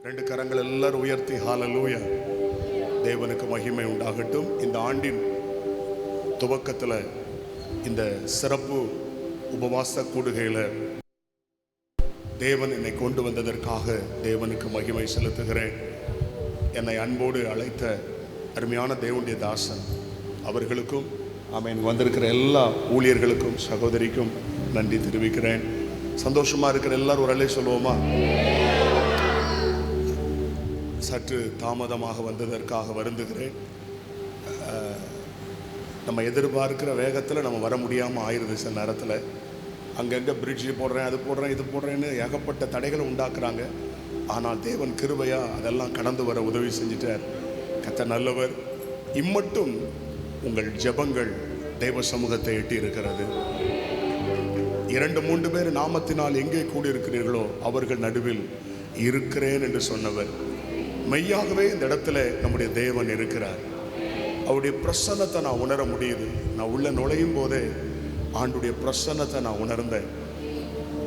ரெண்டு கரங்கள் எல்லாரும் உயர்த்தி ஹல்லேலூயா. தேவனுக்கு மகிமை உண்டாகட்டும். இந்த ஆண்டின் துவக்கத்தில் இந்த சிறப்பு உபவாச கூடுகையில் தேவன் என்னை கொண்டு வந்ததற்காக தேவனுக்கு மகிமை செலுத்துகிறேன். என்னை அன்போடு அழைத்த அருமையான தேவனுடைய தாசன் அவர்களுக்கும் ஆமென் வந்திருக்கிற எல்லா ஊழியர்களுக்கும் சகோதரிக்கும் நன்றி தெரிவிக்கிறேன். சந்தோஷமா இருக்கிற எல்லாரும் ஒரு அலை சொல்லுவோமா? சற்று தாமதமாக வந்ததற்காக வருந்துகிறேன். நம்ம எதிர்பார்க்கிற வேகத்தில் நம்ம வர முடியாமல் ஆயிடுது. சில நேரத்தில் அங்கங்கே பிரிட்ஜ் போடுறேன், அது போடுறேன், இது போடுறேன்னு ஏகப்பட்ட தடைகளை உண்டாக்குறாங்க. ஆனால் தேவன் கிருபையாக அதெல்லாம் கடந்து வர உதவி செஞ்சிட்டார். கர்த்தர் நல்லவர். இம்மட்டும் உங்கள் ஜெபங்கள் தேவ சமூகத்தை எட்டி இருக்கிறது. 2-3 பேர் நாமத்தினால் எங்கே கூடியிருக்கிறீர்களோ அவர்கள் நடுவில் இருக்கிறேன் என்று சொன்னவர். மெய்யாகவே இந்த இடத்துல நம்முடைய தேவன் இருக்கிறார். அவருடைய பிரசன்னத்தை நான் உணர முடியுது. நான் உள்ள நுழையும் போதே ஆண்டுடைய பிரசன்னத்தை நான் உணர்ந்தேன்.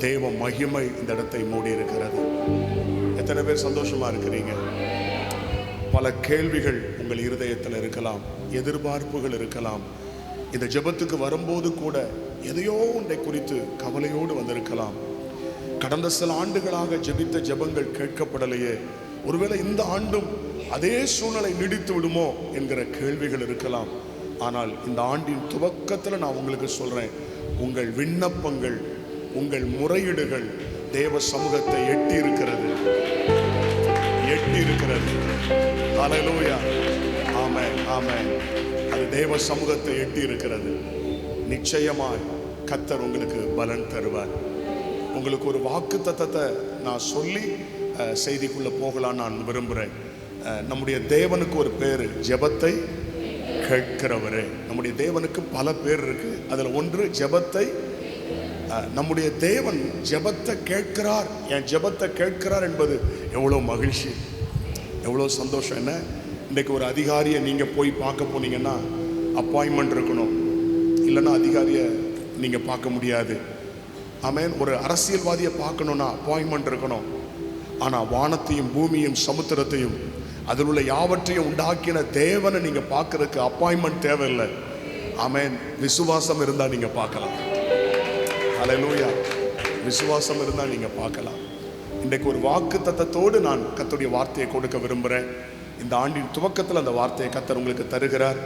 தேவ மகிமை இந்த இடத்தை மூடி இருக்கிறது. எத்தனை பேர் சந்தோஷமா இருக்கிறீங்க? பல கேள்விகள் உங்கள் இருதயத்தில் இருக்கலாம், எதிர்பார்ப்புகள் இருக்கலாம். இந்த ஜெபத்துக்கு வரும்போது கூட எதையோ ஒன்றை குறித்து கவலையோடு வந்திருக்கலாம். கடந்த சில ஆண்டுகளாக ஜெபித்த ஜெபங்கள் கேட்கப்படலையே, ஒருவேளை இந்த ஆண்டும் அதே சூழ்நிலை நீடித்து விடுமோ என்கிற கேள்விகள் இருக்கலாம். ஆனால் இந்த ஆண்டின் துவக்கத்தில் நான் உங்களுக்கு சொல்றேன், உங்கள் விண்ணப்பங்கள், உங்கள் முறையீடுகள் தேவ சமூகத்தை எட்டி இருக்கிறது, எட்டி இருக்கிறது. ஹல்லேலூயா. ஆமென், ஆமென். அது தேவ சமூகத்தை எட்டி இருக்கிறது. நிச்சயமாய் கர்த்தர் உங்களுக்கு பலன் தருவார். உங்களுக்கு ஒரு வாக்கு தத்தத்தை நான் சொல்லி செய்திக்குள்ள போகலாம் நான் விரும்புகிறேன். நம்முடைய தேவனுக்கு ஒரு பேர் ஜெபத்தை கேட்கிறவரே. நம்முடைய தேவனுக்கு பல பேர் இருக்கு. அதில் ஒன்று ஜெபத்தை. நம்முடைய தேவன் ஜெபத்தை கேட்கிறார். என் ஜெபத்தை கேட்கிறார் என்பது எவ்வளோ மகிழ்ச்சி, எவ்வளோ சந்தோஷம். என்ன, இன்றைக்கு ஒரு அதிகாரியை நீங்கள் போய் பார்க்க போனீங்கன்னா அப்பாயின்மெண்ட் இருக்கணும், இல்லைன்னா அதிகாரியை நீங்கள் பார்க்க முடியாது. ஆமென். ஒரு அரசியல்வாதியை பார்க்கணுன்னா அப்பாயின்மெண்ட் இருக்கணும். ஆனால் வானத்தையும் பூமியும் சமுத்திரத்தையும் அதில் உள்ள யாவற்றையும் உண்டாக்கின தேவனை நீங்கள் பார்க்கறதுக்கு அப்பாயின்மெண்ட் தேவையில்லை. ஆமென். விசுவாசம் இருந்தால் நீங்கள் பார்க்கலாம். ஹல்லேலூயா. விசுவாசம் இருந்தால் நீங்கள் பார்க்கலாம். இன்றைக்கு ஒரு வாக்கு தத்தத்தோடு நான் கர்த்தருடைய வார்த்தையை கொடுக்க விரும்புகிறேன். இந்த ஆண்டின் துவக்கத்தில் அந்த வார்த்தையை கர்த்தர் உங்களுக்கு தருகிறார்.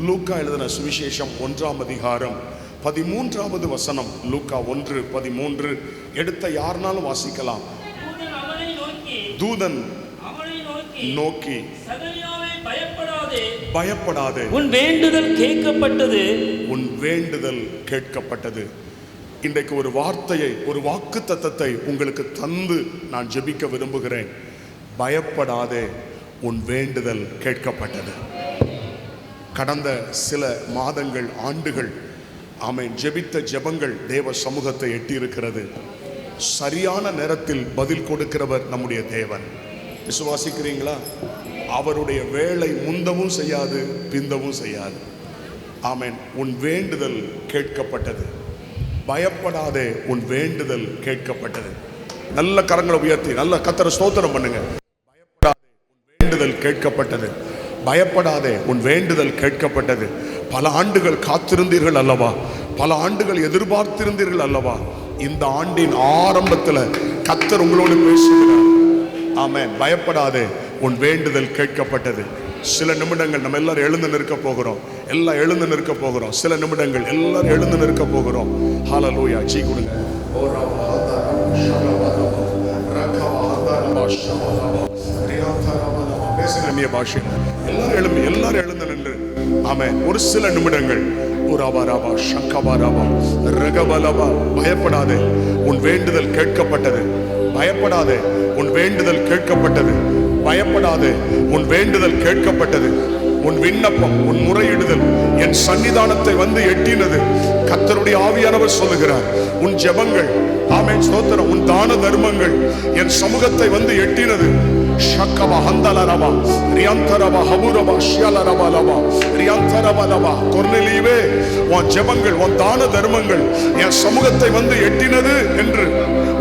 லூக்கா எழுதின சுவிசேஷம் 1ஆம் அதிகாரம் 13வது வசனம். லூக்கா 1:13 எடுத்த யாருனாலும் வாசிக்கலாம். தூதன் நோக்கி பயப்படாதே, உன் வேண்டுதல் கேட்கப்பட்டது, உன் வேண்டுதல் கேட்கப்பட்டது. இன்றைக்கு ஒரு வார்த்தையை, ஒரு வாக்கு தத்தத்தை உங்களுக்கு தந்து நான் ஜெபிக்க விரும்புகிறேன். பயப்படாதே, உன் வேண்டுதல் கேட்கப்பட்டது. கடந்த சில மாதங்கள், ஆண்டுகள் ஆமென் ஜெபித்த ஜெபங்கள் தேவ சமூகத்தை எட்டி இருக்கிறது. சரியான நேரத்தில் பதில் கொடுக்கிறவர் நம்முடைய தேவன். விசுவாசிக்கிறீங்களா? அவருடைய வேலை முந்தவும் செய்யாது, பிந்தவும் செய்யாது. ஆமென். உன் வேண்டுதல் கேட்கப்பட்டது. பயப்படாதே, உன் வேண்டுதல் கேட்கப்பட்டது. நல்ல கரங்களை உயர்த்தி நல்ல கர்த்தரை ஸ்தோத்திரம் பண்ணுங்க. பயப்படாதே, உன் வேண்டுதல் கேட்கப்பட்டது. பயப்படாதே, உன் வேண்டுதல் கேட்கப்பட்டது. பல ஆண்டுகள் காத்திருந்தீர்கள் அல்லவா? பல ஆண்டுகள் எதிர்பார்த்திருந்தீர்கள் அல்லவா? இந்த ஆண்டின் ஆரம்பத்தில் கர்த்தர் உங்களோடு பேசுகிறார். ஆமென். பயப்படாதே, உன் வேண்டுதல் கேட்கப்பட்டது. சில நிமிடங்கள் நம்ம எல்லாரும் எழுந்து நிற்க போகிறோம். எல்லாம் எழுந்து நிற்க போகிறோம். சில நிமிடங்கள் எல்லாரும் எழுந்து நிற்க போகிறோம். ஹல்லேலூயா. ஜீ கொடுங்க. பாஷை எல்லாரும் எழுந்து, எல்லாரும் எழுந்து நின்று ஆமென். ஒரு சில நிமிடங்கள். பயப்படாதே, உன் வேண்டுதல் கேட்கப்பட்டது. பயப்படாதே, உன் வேண்டுதல் கேட்கப்பட்டது. பயப்படாதே, உன் வேண்டுதல் கேட்கப்பட்டது. உன் விண்ணப்பம், உன் முறையிடுதல் என் சன்னிதானத்தை வந்து எட்டினது. கர்த்தருடைய ஆவியானவர் சொல்லுகிறார், உன் ஜெபங்கள் ஆமென் ஸ்தோத்திரம், உன் தான தர்மங்கள் என் சமூகத்தை வந்து எட்டினது. ஷக்கபா ஹந்தலரபா ரியாந்தரபா ஹபுரபா ஷியலரபலபா ரியாந்தரபலபா. கொர்நேலியுவே, உன் ஜெபங்கள், உன் தான தர்மங்கள் என் சமூகத்தை வந்து எட்டினது என்று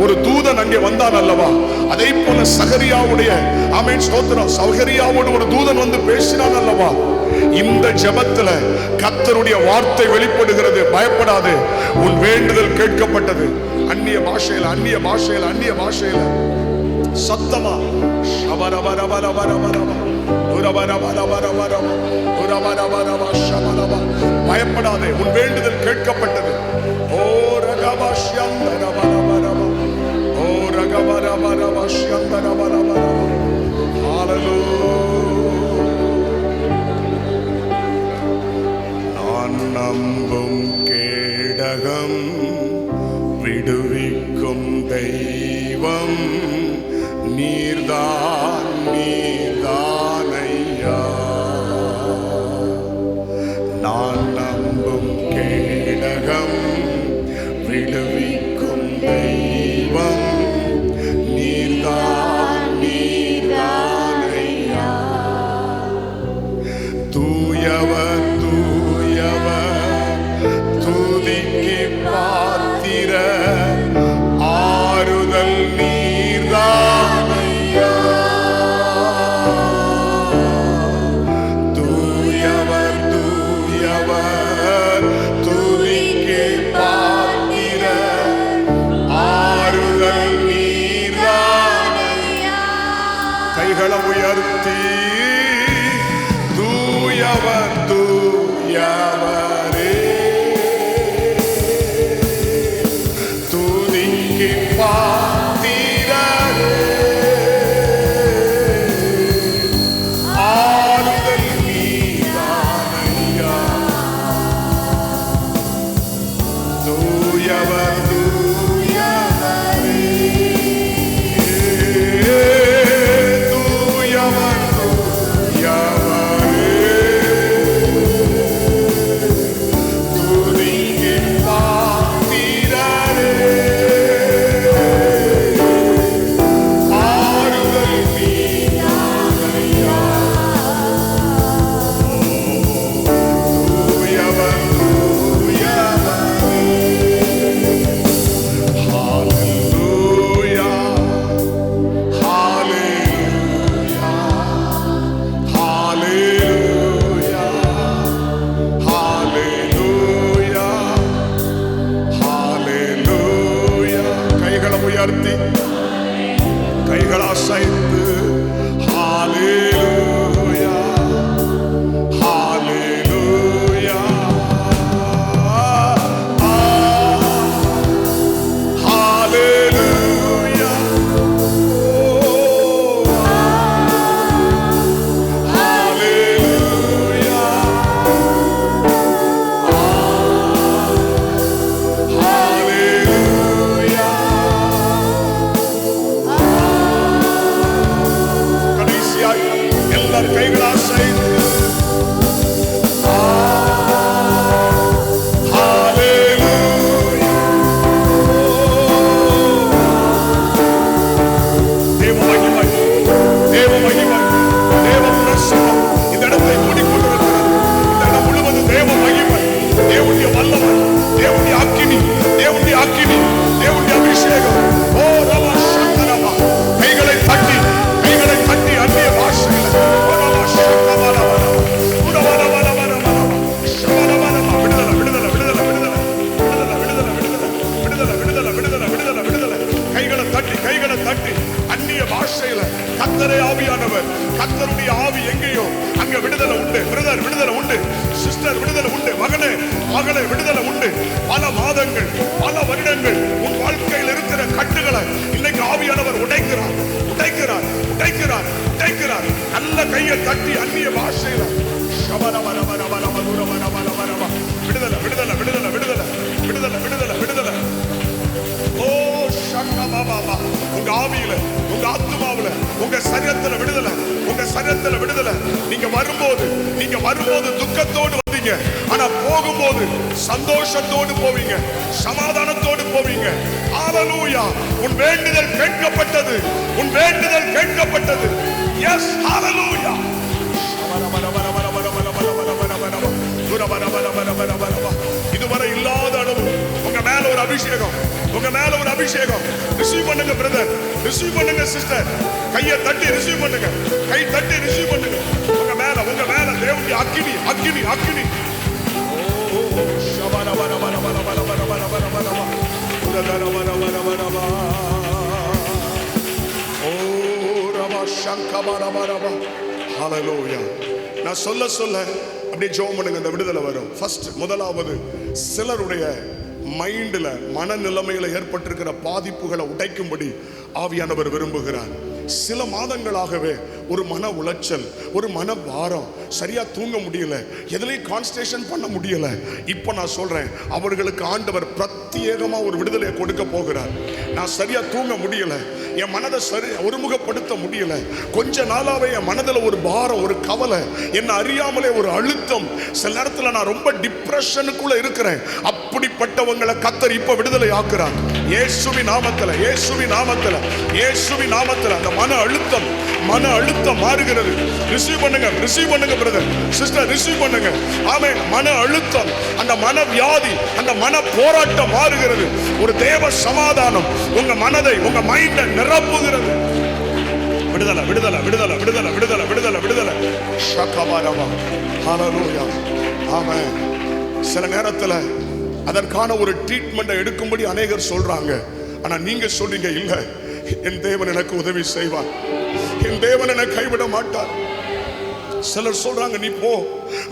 ஒரு தூதன் அங்கே வந்தான் அல்லவா, அதே போல சகரியாவுடைய ஆமென் ஸ்தோத்திரம், சகரியாவோடு ஒரு தூதன் வந்து பேசினான் அல்லவா. இந்த ஜெபத்துல கர்த்தருடைய வார்த்தை வெளிப்படுகிறது. பயப்படாது, உன் வேண்டுதல் கேட்கப்பட்டது. அந்நிய பாஷையில அந்நிய பாஷையில அந்நிய பாஷையில சத்தமா பயப்படாதே, உன் வேண்டுதல் கேட்கப்பட்டது. ஓ ரகபா ஷியந்தரபரபரபா, ஓ ரகபரபரபா ஷியந்தரபரபரபா. ஹalleluya. நான் நம்பும் கேடகம், விடுவிக்கும் தெய்வம் நீர்தான் நீர்தான் ஐயா. நான் நம்பும் கேடகம், விடுவிக்கும் தெய்வம் நீர்தான் நீர்தான் ஐயா. தூயவர் தூயவர், துதிக்கு பாத்திர, ஆறுதல் நீர்தான் ஐயா. தூயவர் தூயவர், துதிக்கு பாத்திர, ஆறுதல் நீர்தான் ஐயா. கைகளை உயர்த்தி தூயவர் தூயவரே, துதிக்கு பாத்திரரே, ஆறுதல் நீர்தான் ஐயா. தூயவர் தூயவரே, தூயவர் தூயவரே, துதிக்கு பாத்திரரே, ஆறுதல் நீர்தான் ஐயா. தூயவர் தூயவரே. ஹalleluya, ஹalleluya, ஹalleluya, ஹalleluya, ஹalleluya. கைகளை உயர்த்தி கைகளை அசைத்து ஹalleluya, ஹalleluya, ஹalleluya. ஹalleluya, ஹalleluya. கடைசியாய் எல்லார் கைகளை அசைத்து ஹalleluya. தேவ மகிமை, தேவ மகிமை, தேவ பிரசன்னம் இந்த இடத்தை மூடிக்கொண்டிருக்கிறது. இந்த இடம் முழுவதும் தேவ மகிமை, தேவனுடைய வல்லமை, தேவனுடைய அக்கினி, தேவனுடைய அக்கினி, தேவனுடைய அபிஷேகம். ஓ ரமா சக்கரமா. கைகளை தட்டி கைகளை தட்டி அந்நிய பாஷையில ஓ ரமா சக்கரமா, உடவரவரவரவரவ, ஷவரவரவ. விடுதலை விடுதலை விடுதலை விடுதலை விடுதலை விடுதலை விடுதலை விடுதலை விடுதலை விடுதலை விடுதலை. கைகளை தட்டி கைகளை தட்டி அந்நிய பாஷையில கர்த்தரே ஆவியானவர், கர்த்தருடைய ஆவி எங்கேயோ அங்க விடுதலை உண்டு. பிரதர் விடுதலை உண்டு, சிஸ்டர் விடுதலை உண்டு, மகனே மகளே விடுதலை உண்டு. பல மாதங்கள் பல வருடங்கள் உன் வாழ்க்கையில் இருக்கிற கட்டுகளை இன்னைக்கு ஆவியானவர் உடைக்கிறார் உடைக்கிறார் உடைக்கிறார் உடைக்கிறார். நல்ல கையை தட்டி அந்நிய பாஷையில விடுதலை விடுதலை விடுதலை விடுதலை விடுதலை விடுதலை விடுதலை. ஓ சக்கமாபா. உங்க ஆவியில, உங்க ஆத்துமாவுல, உங்க சரீரத்துல விடுதலை, உங்க சரீரத்துல விடுதலை. நீங்க வரும்போது துக்கத்தோடு வந்தீங்க, ஆனா போகும்போது சந்தோஷத்தோடு போவீங்க, சமாதானத்தோடு போவீங்க. ஹalleluya. உன் வேண்டுதல் கேட்கப்பட்டது, உன் வேண்டுதல் கேட்கப்பட்டது. எஸ் ஹalleluya. இதுவரை இல்லாத அளவு உங்க மேல ஒரு அபிஷேகம், உங்க மேல ஒரு அபிஷேகம். அபிஷேகம். ரிசீவ் பண்ணுங்க பிரதர், ரிசீவ் பண்ணுங்க சிஸ்டர். கையை தட்டி ரிசீவ் பண்ணுங்க, கை தட்டி ரிசீவ் பண்ணுங்க. உங்க மேல தேவனுடைய அக்கினி அக்கினி அக்கினி. நான் சொல்ல சொல்ல அப்படியே ஜெபம் பண்ணுங்க, இந்த விடுதலை வரும். ஃபர்ஸ்ட் முதலாவது சிலருடைய மைண்ட்ல மனநிலைமையில ஏற்பட்டிருக்கிற பாதிப்புகளை உடைக்கும்படி ஆவியானவர் விரும்புகிறார். சில மாதங்களாகவே ஒரு மன உளைச்சல், ஒரு மன பாரம், சரியா தூங்க முடியல, எதுலையும் கான்சன்ட்ரேஷன் பண்ண முடியல. இப்ப நான் சொல்றேன், அவர்களுக்கு ஆண்டவர் பிரத்யேகமா ஒரு விடுதலையை கொடுக்க போகிறார். நான் சரியா தூங்க முடியல, என் மனதை சரி ஒருமுகப்படுத்த முடியல, கொஞ்ச நாளாவே என் மனதில் ஒரு பாரம், ஒரு கவலை, என்ன அறியாமலே ஒரு அழுத்தம், சில நேரத்தில் நான் ரொம்ப டிப்ரெஷனுக்குள்ள இருக்கிறேன். அப்படிப்பட்டவங்களை கர்த்தர் இப்ப விடுதலை ஆக்குறார். இயேசுவின் நாமத்துல, இயேசுவின் நாமத்துல, இயேசுவின் நாமத்துல அந்த மன அழுத்தம் மாறுகிறது. ரிசீவ் பண்ணுங்க பிரதர் சிஸ்டர், ரிசீவ் பண்ணுங்க. ஆமென். மன அழுத்தம், அந்த மன வியாதி, அந்த மன போராட்டம் மாறுகிறது. ஒரு தேவ சமாதானம் உங்க மனதை, உங்க மைண்டை நிரப்புகிறது. விடுதலை விடுதலை விடுதலை விடுதலை விடுதலை விடுதலை விடுதலை. ஷகபாரவா. ஹல்லேலூயா. ஆமென். சில நேரத்துல அதற்கான ஒரு ட்ரீட்மெண்ட் எடுக்கும்படி அநேகர் சொல்றாங்க. ஆனா நீங்க சொல்றீங்க, இல்ல, என் தேவன் எனக்கு உதவி செய்வார், என் தேவன் என்னை கைவிட மாட்டார். சிலர் சொல்றாங்க, நீ போ,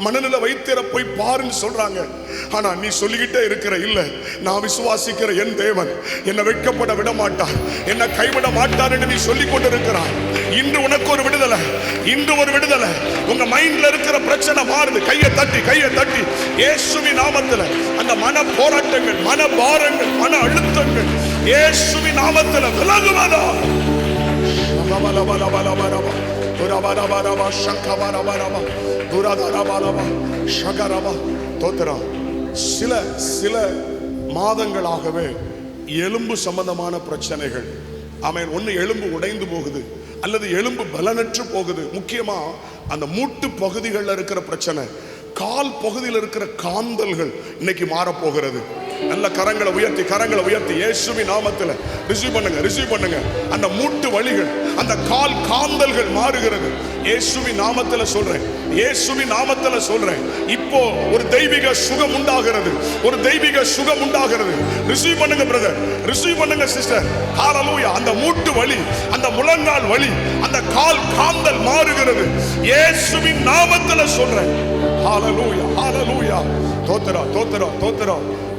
மனநிலை வைத்தியரை போய் பாருன்னு சொல்றாங்க. ஆனா நீ சொல்லிக்கிட்டே இருக்கிற, இல்ல, நான் விசுவாசிக்கிற என் தேவன் என்னை வெட்கப்பட விட மாட்டார், என்னை கைவிட மாட்டார் என்று நீ சொல்லிக் கொண்டிருக்கிறாய். இன்று உனக்கு ஒரு விடுதலை, இன்று ஒரு விடுதலை. உங்க மைண்ட்ல இருக்கிற பிரச்சனை மாறுது. கையை தட்டி இயேசுவின் நாமத்துல அந்த மன போராட்டங்கள், மன பாரங்கள், மன அழுத்தங்கள் இயேசுவின் நாமத்துல விலகுவதா. சில மாதங்களாகவே எலும்பு சம்பந்தமான பிரச்சனைகள். ஆமென். ஒன்னு எலும்பு உடைந்து போகுது, அல்லது எலும்பு பலனற்று போகுது. முக்கியமா அந்த மூட்டு பகுதிகளில் இருக்கிற பிரச்சனை, கால் பகுதியில் இருக்கிற காந்தல்கள் இன்னைக்கு மாறப்போகிறது. நல்ல கரங்களை உயர்த்தி இயேசுவின் நாமத்துல ரிசீவ் பண்ணுங்க. அந்த மூட்டு வலிகள், அந்த கால் காந்தல்கள் மாறுகிறது. இயேசுவின் நாமத்துல சொல்றேன், இயேசுவின் நாமத்துல சொல்றேன். இப்போ ஒரு தெய்வீக சுகம் உண்டாகிறது, ஒரு தெய்வீக சுகம் உண்டாகிறது. ரிசீவ் பண்ணுங்க பிரதர், ரிசீவ் பண்ணுங்க சிஸ்டர். ஹல்லேலூயா. அந்த மூட்டு வலி, அந்த முழங்கால் வலி, அந்த கால் காந்தல் மாறுகிறது. இயேசுவின் நாமத்துல சொல்றேன். ஹல்லேலூயா, ஹல்லேலூயா. தோத்திரா.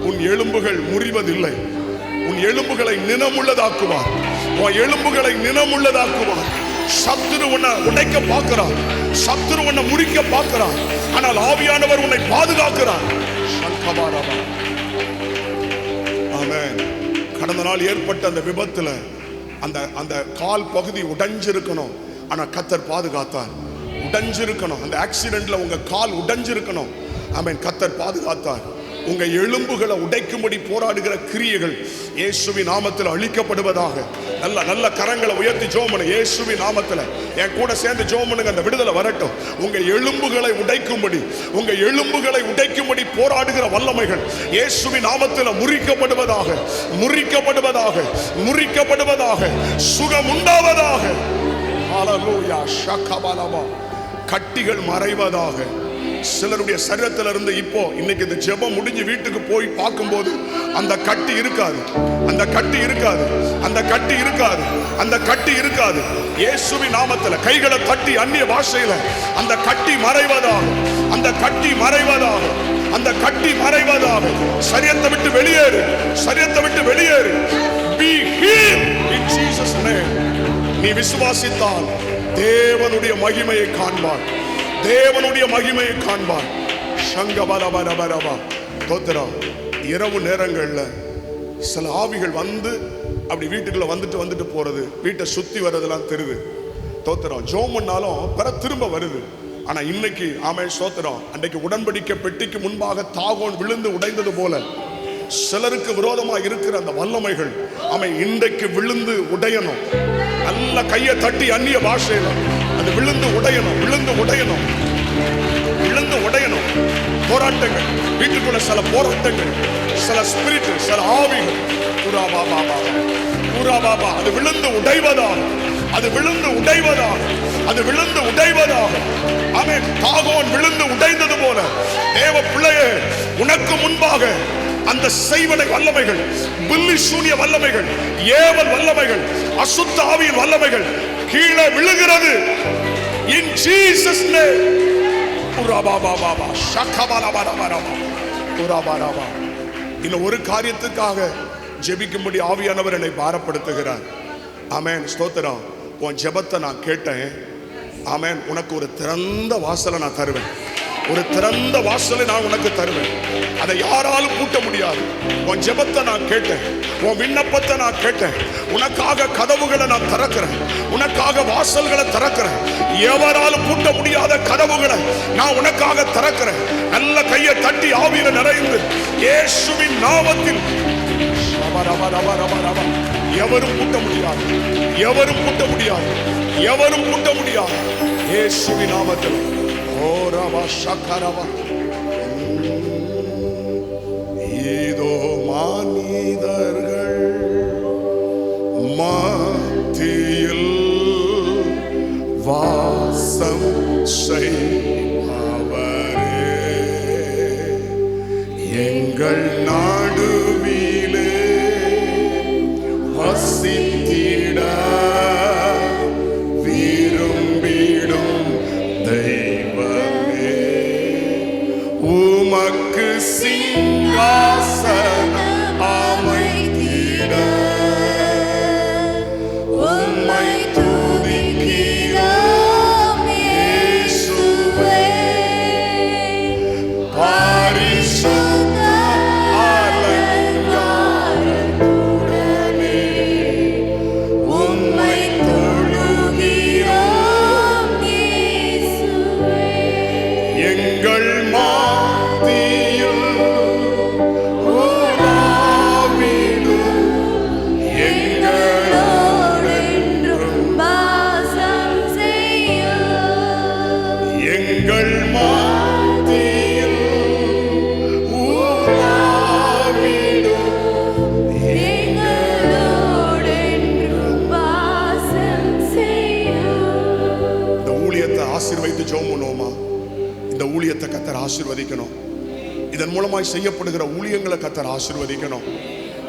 உன் எலும்புகள் முறிவதில்லை, உன் எலும்புகளை நினமுள்ளதாக்குவார், உன் எலும்புகளை நினமுள்ளதாக்குவார். சத்துரு உன்னை உடைக்க பார்க்கிறார், சத்துரு உன்னை முறிக்க பார்க்கிறார், ஆனால் ஆவியானவர் உன்னை பாதுகாக்கிறார். ஆமென். கடந்த நாள் ஏற்பட்ட அந்த விபத்துல அந்த கால் பகுதி உடைஞ்சிருக்கணும், ஆனா கர்த்தர் பாதுகாத்தார். உடைஞ்சிருக்கணும், அந்த ஆக்சிடென்ட்ல உங்க கால் உடைஞ்சிருக்கணும். ஆமென். கர்த்தர் பாதுகாத்தார். உங்க எலும்புகளை உடைக்கும்படி போராடுகிற கிரியைகள் இயேசுவின் நாமத்தில் அழிக்கப்படுவதாக. நல்ல கரங்களை உயர்த்தி ஜெபம் பண்ணுங்க. இயேசுவின் நாமத்தில் என் கூட சேர்ந்து ஜெபம் பண்ணுங்க. அந்த விடுதலை வரட்டும். உங்க எலும்புகளை உடைக்கும்படி போராடுகிற வல்லமைகள் இயேசுவின் நாமத்தில் முறிக்கப்படுவதாக. சுகம் உண்டாவதாக. ஹல்லேலூயா. ஷகபலவா. கட்டிகள் மறைவதாக. சிலருடைய சரீரத்துல இருந்து இப்போ இன்னைக்கு இந்த ஜெபம் முடிஞ்சு வீட்டுக்கு போய் பார்க்கும்போது அந்த கட்டி இருக்காது. இயேசுவின் நாமத்துல கைகளை தட்டி அந்நிய பாஷையில அந்த கட்டி மறைவதாக. சரீரத்தை விட்டு வெளியேறு. Be healed in Jesus' name. நீ விசுவாசித்தால் தேவனுடைய மகிமையை காண்பார். இரவு நேரங்கள்ல சில ஆவிகள் வந்து அப்படி வீட்டுக்குள்ள வந்துட்டு போறது, வீட்டை சுத்தி வர்றதெல்லாம் தெரியுது. தோத்திரம். ஜெபம் பண்ணாலும் பிற திரும்ப வருது. ஆனா இன்னைக்கு ஆமென் ஸ்தோத்திரம், அன்றைக்கு உடன்படிக்கை பெட்டிக்கு முன்பாக தாகோன் விழுந்து உடைந்தது போல சிலருக்கு விரோதமா இருக்கிற அந்த வல்லமைகள் ஆமென் இன்றைக்கு விழுந்து உடையணும். நல்ல கையை தட்டி அந்நிய பாஷையில அது விழுந்து உடையணும். போராட்டங்கள் வீட்டுக்குள்ள, சில போராட்டங்கள், சில ஸ்பிரிட், சில ஆவிகள் அது விழுந்து உடைவதாக, அது விழுந்து உடைவதாக, அது விழுந்து உடைவதாக. ஆமென். தாகோன் விழுந்து உடைந்தது போல தேவ பிள்ளையே, உனக்கு முன்பாக அந்த செய்வனை வல்லமைகள், பில்லி சூனிய வல்லமைகள், ஏவல் வல்லமைகள், அசுத்த ஆவியின் வல்லமைகள் கீழே விழுகிறது. In Jesus name. இன்னும் ஒரு காரியத்துக்காக ஜெபிக்கும்படி ஆவியானவர் என்னை பாரப்படுத்துகிறார். ஆமென். ஸ்தோத்திரம். உன் ஜெபத்தை நான் கேட்டேன். ஆமென். உனக்கு ஒரு திறந்த வாசலை நான் தருவேன். ஒரு திறந்த வாசலை நான் உனக்கு தருவேன். அதை யாராலும் பூட்ட முடியாது. உன் ஜெபத்தை நான் கேட்டேன். உன் விண்ணப்பத்தை நான் கேட்டேன். உனக்காக கதவுகளை நான் திறக்கிறேன். உனக்காக வாசல்களை திறக்கிறேன். எவராலும் பூட்ட முடியாத கதவுகளை நான் உனக்காக திறக்கிறேன். நல்ல கையை தட்டி ஆவியில நிறைந்து இயேசுவின் நாமத்தில் எவரும் பூட்ட முடியாது, எவரும் பூட்ட முடியாது, எவரும் பூட்ட முடியாது. இயேசுவின் நாமத்தில். ஏதோ மனிதர்கள் மத்தியில் வாசம் செய்பவரே, எங்கள் நடுவிலே வசித்திட விரும்பிடும் தெய்வமே, உமக்கு சிங்காசனம் அமைத்திட உம்மை துதிக்கிறோம் இயேசுவே. பரிசுத்த அலங்காரத்துடனே உம்மை தொழுகிறோம் இயேசுவே. எங்கள் மத்தியில் உலாவிடும் எங்களோடென்றும் வாசம் செய்யும். எங்கள் மத்தியில் உலாவிடும் எங்களோடென்றும் வாசம் செய்யும். இந்த ஊழியத்தை ஆசீர்வதித்து ஜெபம் பண்ணுவோமா? இந்த ஊழியத்தை கர்த்தர் ஆசீர்வதிக்கணும். இதன் மூலமாய் செய்யப்படுகிற ஊழியங்களை கர்த்தர் ஆசீர்வதிக்கணும்.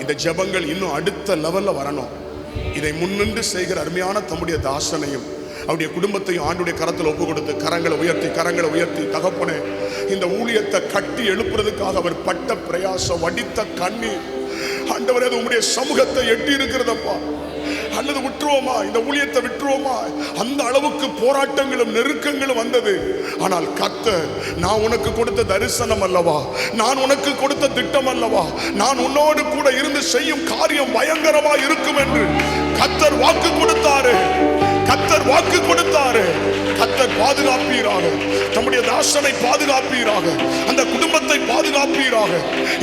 இந்த ஜெபங்கள் இன்னும் அடுத்த லெவல்ல வரணும். இதை முன்னின்று செய்கிற அருமையான தம்முடைய தாசனையும் அவருடைய குடும்பத்தையும் ஆண்டுடைய கரத்தில் ஒப்பு கொடுத்து கரங்களை உயர்த்தி தகப்பனே, இந்த ஊழியத்தை கட்டி எழுப்புறதுக்காக அவர் பட்ட பிரயாசம், வடித்த கண்ணீர் ஆண்டவரே, அது உம்முடைய சமூகத்தை எட்டி இருக்கிறதப்பா. அல்லது விட்டுருவோமா? இந்த ஊழியத்தை விட்டுருவோமா? அந்த அளவுக்கு போராட்டங்களும் நெருக்கங்களும் வந்தது. ஆனால் கர்த்தர், நான் உனக்கு கொடுத்த தரிசனம் அல்லவா, நான் உனக்கு கொடுத்த திட்டம் அல்லவா, நான் உன்னோடு கூட இருந்து செய்யும் காரியம் பயங்கரமா இருக்கும் என்று கர்த்தர் வாக்கு கொடுத்தாரு. கர்த்தர் வாக்கு கொடுத்தாரு. கர்த்தர் பாதுகாப்பீராக, தம்முடைய தாசனை பாதுகாப்பீராக, அந்த குடும்பத்தை பாதுகாப்பீராக,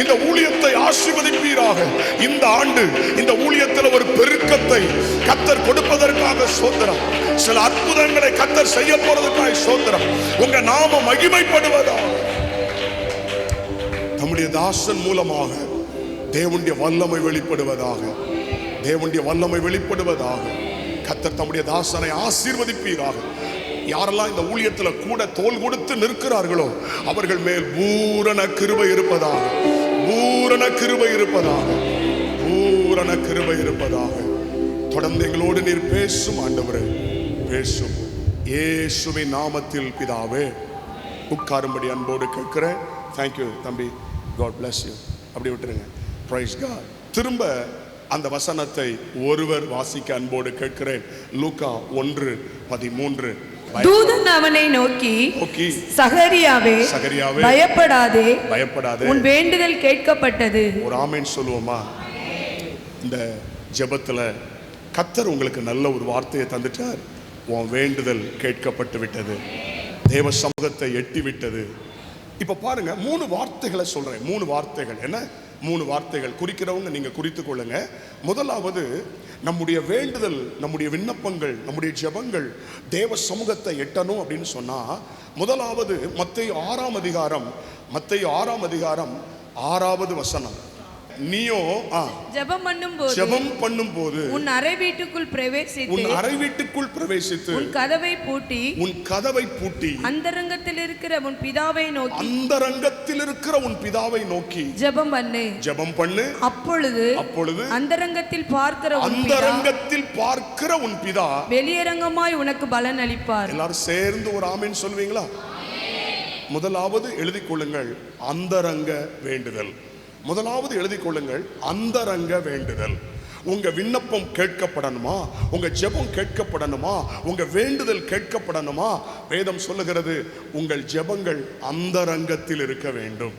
இந்த ஊழியத்தை ஆசீர்வதிப்பீராக. இந்த ஆண்டு இந்த ஊழியத்தில் ஒரு பெருக்கத்தை கர்த்தர் கொடுப்பதற்காக ஸ்தோத்திரம். சில அற்புதங்களை கர்த்தர் செய்ய போறதுக்காக ஸ்தோத்திரம். உங்க நாம மகிமைப்படுவதாக. தம்முடைய தாசன் மூலமாக தேவனுடைய வல்லமை வெளிப்படுவதாக, தேவனுடைய வல்லமை வெளிப்படுவதாக. கர்த்தர் தம்முடைய தாசனை ஆசீர்வதிப்பீராக. யாரெல்லாம் இந்த ஊழியத்தில் கூட தோள் கொடுத்து நிற்கிறார்களோ அவர்கள் மேல் பூரண கிருபை இருப்பதாக, பூரண கிருபை இருப்பதாக, பூரண கிருபை இருப்பதாக. தொடர்ந்து எங்களோடு நீர் பேசும் ஆண்டவரே, பேசும். இயேசுவின் நாமத்தில் பிதாவே. உட்காரும்படி அன்போடு கேட்கிறேன். தேங்க்யூ தம்பி, காட் பிளஸ் யூ. அப்படி விட்டுருங்க. Praise God. திரும்ப அந்த வசனத்தை ஒருவர் வாசிக்க அன்போடு கேட்கிறேன். லூக்கா 1:13. தூதன் அவனை நோக்கி, சகரியாவே, பயப்படாதே, உன் வேண்டுதல் கேட்கப்பட்டது. ஒரு ஆமென் சொல்லுவோமா? இந்த ஜெபத்துல கர்த்தர் உங்களுக்கு நல்ல ஒரு வார்த்தையை தந்துட்டார். உன் வேண்டுதல் கேட்கப்பட்டு விட்டது, தேவ சமூகத்தை எட்டி விட்டது. இப்ப பாருங்க, 3 வார்த்தைகளை சொல்றேன். 3 வார்த்தைகள். என்ன 3 வார்த்தைகள்? குறிக்கிறவங்க நீங்க குறித்துக் கொள்ளுங்க. முதலாவது, நம்முடைய வேண்டுதல், நம்முடைய விண்ணப்பங்கள், நம்முடைய ஜெபங்கள் தேவ சமூகத்தை எட்டணும் அப்படின்னு சொன்னா, முதலாவது மத்தேயு 6 அதிகாரம் 6வது வசனம். நீயோ ஜெபம் பண்ணும்போது உன் அறை வீட்டுக்குள் பிரவேசித்து உன் கதவை பூட்டி அந்தரங்கத்தில் இருக்கிற உன் பிதாவை நோக்கி ஜெபம் பண்ணு. அப்பொழுது அந்தரங்கத்தில் பார்க்கிற உன் பிதா வெளியரங்கமாய் உனக்கு பலன் அளிப்பார். எல்லாரும் சேர்ந்து ஒரு ஆமென் சொல்வீங்களா? முதலாவது எழுதிக் கொள்ளுங்கள், அந்தரங்க வேண்டுதல். முதலாவது எழுதிக் கொள்ளுங்கள், அந்தரங்க வேண்டுதல். உங்க விண்ணப்பம் கேட்கப்படணுமா? உங்க ஜெபம் கேட்கப்படணுமா? உங்க வேண்டுதல் கேட்கப்படணுமா? வேதம் சொல்லுகிறது, உங்கள் ஜெபங்கள் அந்தரங்கத்தில் இருக்க வேண்டும்.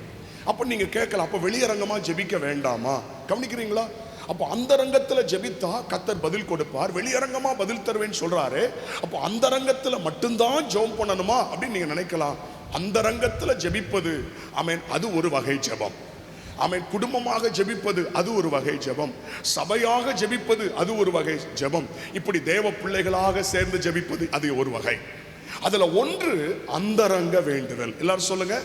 அப்ப நீங்க கேட்கலாம், அப்ப வெளியரங்கமா ஜெபிக்க வேண்டாமா? கவனிக்கிறீங்களா? அப்ப அந்தரங்கத்துல ஜெபித்தா கர்த்தர் பதில் கொடுப்பார், வெளியரங்கமா பதில் தருவேன்னு சொல்றாரு. அப்ப அந்தரங்கத்துல மட்டும்தான் ஜெபம் பண்ணணுமா அப்படின்னு நீங்க நினைக்கலாம். அந்தரங்கத்துல ஜெபிப்பது ஆமென், அது ஒரு வகை ஜெபம். ஆமென். குடும்பமாக ஜெபிப்பது அது ஒரு வகை ஜெபம். சபையாக ஜெபிப்பது அது ஒரு வகை ஜெபம். இப்படி தேவ பிள்ளைகளாக சேர்ந்து ஜெபிப்பது அது ஒரு வகை. அதுல ஒன்று அந்தரங்க வேண்டுதல். எல்லாரும் சொல்லுங்க,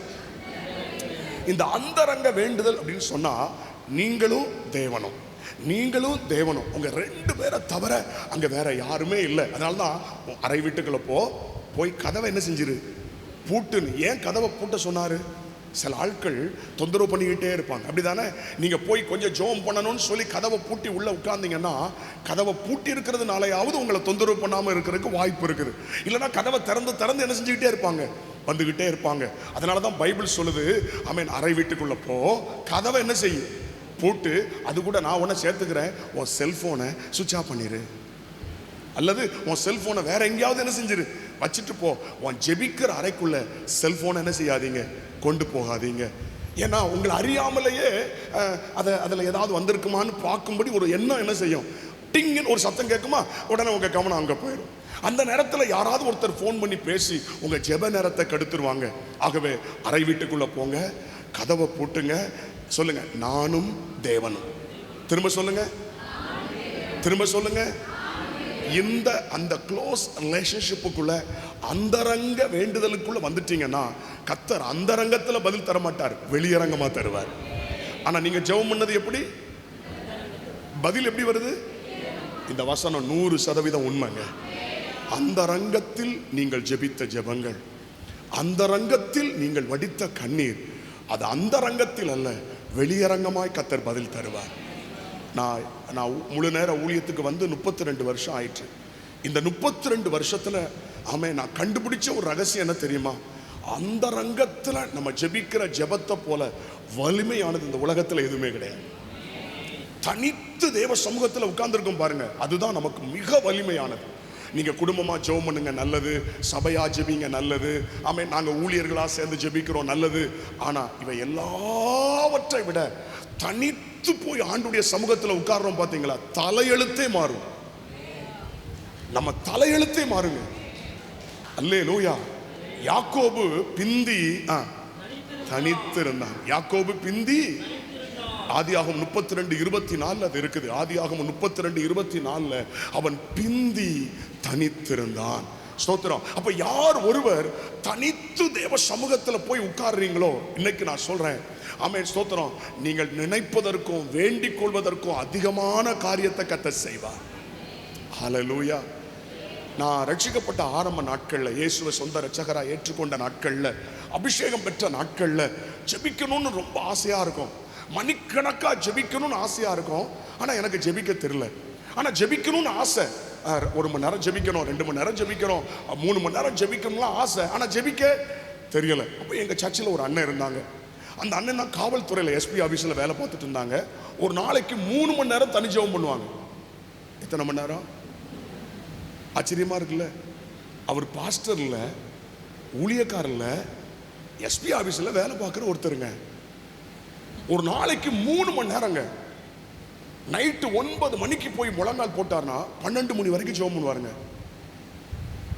இந்த அந்தரங்க வேண்டுதல் அப்படின்னு சொன்னா நீங்களும் தேவனும் உங்க ரெண்டு பேரை தவிர அங்க வேற யாருமே இல்லை. அதனாலதான் அறை வீட்டுக்குள்ள போய் கதவை என்ன செஞ்சிரு, பூட்டுன்னு. ஏன் கதவை பூட்ட சொன்னாரு? சில ஆட்கள் தொந்தரவு பண்ணிக்கிட்டே இருப்பாங்க, அப்படிதானே? நீங்க போய் கொஞ்சம் ஜெபம் பண்ணணும்னு சொல்லி கதவை பூட்டி உள்ள உட்கார்ந்தீங்கன்னா, கதவை பூட்டி இருக்கிறதுனாலயாவது உங்களை தொந்தரவு பண்ணாம இருக்கிறதுக்கு வாய்ப்பு இருக்குது. இல்லைன்னா கதவை திறந்து என்ன செஞ்சுக்கிட்டே இருப்பாங்க, வந்துகிட்டே இருப்பாங்க. அதனாலதான் பைபிள் சொல்லுது, ஆமென், அறை வீட்டுக்குள்ள கதவை என்ன செய்யும், பூட்டு. அது கூட நான் உன்னை சேர்த்துக்கிறேன், உன் செல்போனை சுவிட்ச் ஆஃப் பண்ணிரு, அல்லது உன் செல்போனை வேற எங்கேயாவது என்ன செஞ்சிரு, வச்சுட்டு போ. உன் ஜெபிக்கிற அறைக்குள்ள செல்போனை என்ன செய்யாதீங்க, கொண்டு போகாதீங்க. ஏன்னா உங்களை அறியாமலேயே அதில் ஏதாவது வந்திருக்குமான்னு பார்க்கும்படி ஒரு எண்ணம் என்ன செய்யும், டிங்குன்னு ஒரு சத்தம் கேட்குமா, உடனே உங்க கவனம் அங்கே போயிடும். அந்த நேரத்தில் யாராவது ஒருத்தர் ஃபோன் பண்ணி பேசி உங்க ஜெப நேரத்தை கெடுத்துருவாங்க. ஆகவே அறை வீட்டுக்குள்ள போங்க, கதவை பூட்டுங்க, சொல்லுங்க நானும் தேவனும். திரும்ப சொல்லுங்க. அந்த க்ளோஸ் ரிலேஷன்ஷிப்புக்குள்ள அந்தரங்க வேண்டுதலுக்குள்ள வந்துட்டீங்கன்னா கர்த்தர் அந்தரங்கத்துல பதில் தர மாட்டார், வெளியரங்கமா தருவார். ஆனா நீங்க ஜெபம் பண்ணது எப்படி, பதில் எப்படி வருது? இந்த வசனம் 100% உண்மைங்க. அந்தரங்கத்தில் நீங்கள் ஜெபித்த ஜெபங்கள், அந்தரங்கத்தில் நீங்கள் வடித்த கண்ணீர், அது அந்தரங்கத்தில் அல்ல, வெளியரங்கமாய் கர்த்தர் பதில் தருவார். நான் முழு நேர ஊழியத்துக்கு வந்து 32 வருஷம் ஆயிற்று. இந்த 32 வருஷத்துல நான் கண்டுபிடிச்ச ஒரு ரகசியம் என்ன தெரியுமா? அந்த ரங்கத்துல நம்ம ஜெபிக்கிற ஜெபத்தை போல வலிமையானது இந்த உலகத்துல எதுவுமே கிடையாது. தனித்து தேவ சமூகத்துல உட்கார்ந்துருக்கும் பாருங்க, அதுதான் நமக்கு மிக வலிமையானது. நீங்க குடும்பமா ஜெபம் பண்ணுங்க, நல்லது. சபையா ஜெபிங்க, நல்லது. நாங்க ஊழியர்களா சேர்ந்து ஜெபிக்கிறோம், நல்லது. ஆனா இவை எல்லாவற்றை விட தனித்து போய் ஆண்டுடைய சமூகத்துல உட்கார்றோம் பாத்தீங்களா, தலையெழுத்தே மாறும். நம்ம தலையெழுத்தே மாறுங்க. அல்லேலூயா. யாக்கோபு பிந்தி தனித்திருந்தான். யாக்கோபு பிந்தி, ஆதியாகமம் 32:24 அது இருக்குது. ஆதியாகமம் 32:24 அவன் பிந்தி தனித்திருந்தான். ஸ்தோத்திரம். அப்ப யார் ஒருவர் தனித்து தேவ சமூகத்துல போய் உட்கார்றீங்களோ, இன்னைக்கு நான் சொல்றேன், ஆமென், ஸ்தோத்திரம், நீங்கள் நினைப்பதற்கும் வேண்டிக் கொள்வதற்கும் அதிகமான காரியத்தை கர்த்தர் செய்வார். ஹல்லேலூயா. நான் ரட்சிக்கப்பட்ட ஆரம்ப நாட்கள்ல, இயேசுவை சொந்த ரட்சகரா ஏற்றுக்கொண்ட நாட்கள்ல, அபிஷேகம் பெற்ற நாட்கள்ல ஜெபிக்கணும்னு ரொம்ப ஆசையா இருக்கும். மணிக்கணக்கா ஜெபிக்கணும்னு ஆசையா இருக்கும். ஆனா எனக்கு ஜெபிக்க தெரியல. ஆனா ஜெபிக்கணும்னு ஆசை. 1 மணி நேரம் ஜெபிக்கணும், 2 மணி நேரம் ஜெபிக்கணும், 3 மணி நேரம் ஜெபிக்கணும்லாம் ஆசை. ஆனா ஜெபிக்க தெரியல. அப்போ எங்க சர்ச்சில் ஒரு அண்ணன் இருந்தாங்க. அந்த அண்ணன் தான் காவல்துறையில் எஸ்பி ஆஃபீஸில் வேலை பார்த்துட்டு இருந்தாங்க. ஒரு நாளைக்கு 3 மணி நேரம் தனி ஜெபம் பண்ணுவாங்க. எத்தனை மணி நேரம்? ஆச்சரியமா இருக்குல்ல. அவர் பாஸ்டர் இல்லை, ஊழியக்காரர் இல்லை, எஸ்பி ஆஃபீஸில் வேலை பார்க்குற ஒருத்தருங்க. ஒரு நாளைக்கு 3 மணி நேரங்க. நைட்டு 9 மணிக்கு போய் முழங்கால் போட்டார்னா 12 மணி வரைக்கும் ஜெபம் பண்ணுவாருங்க.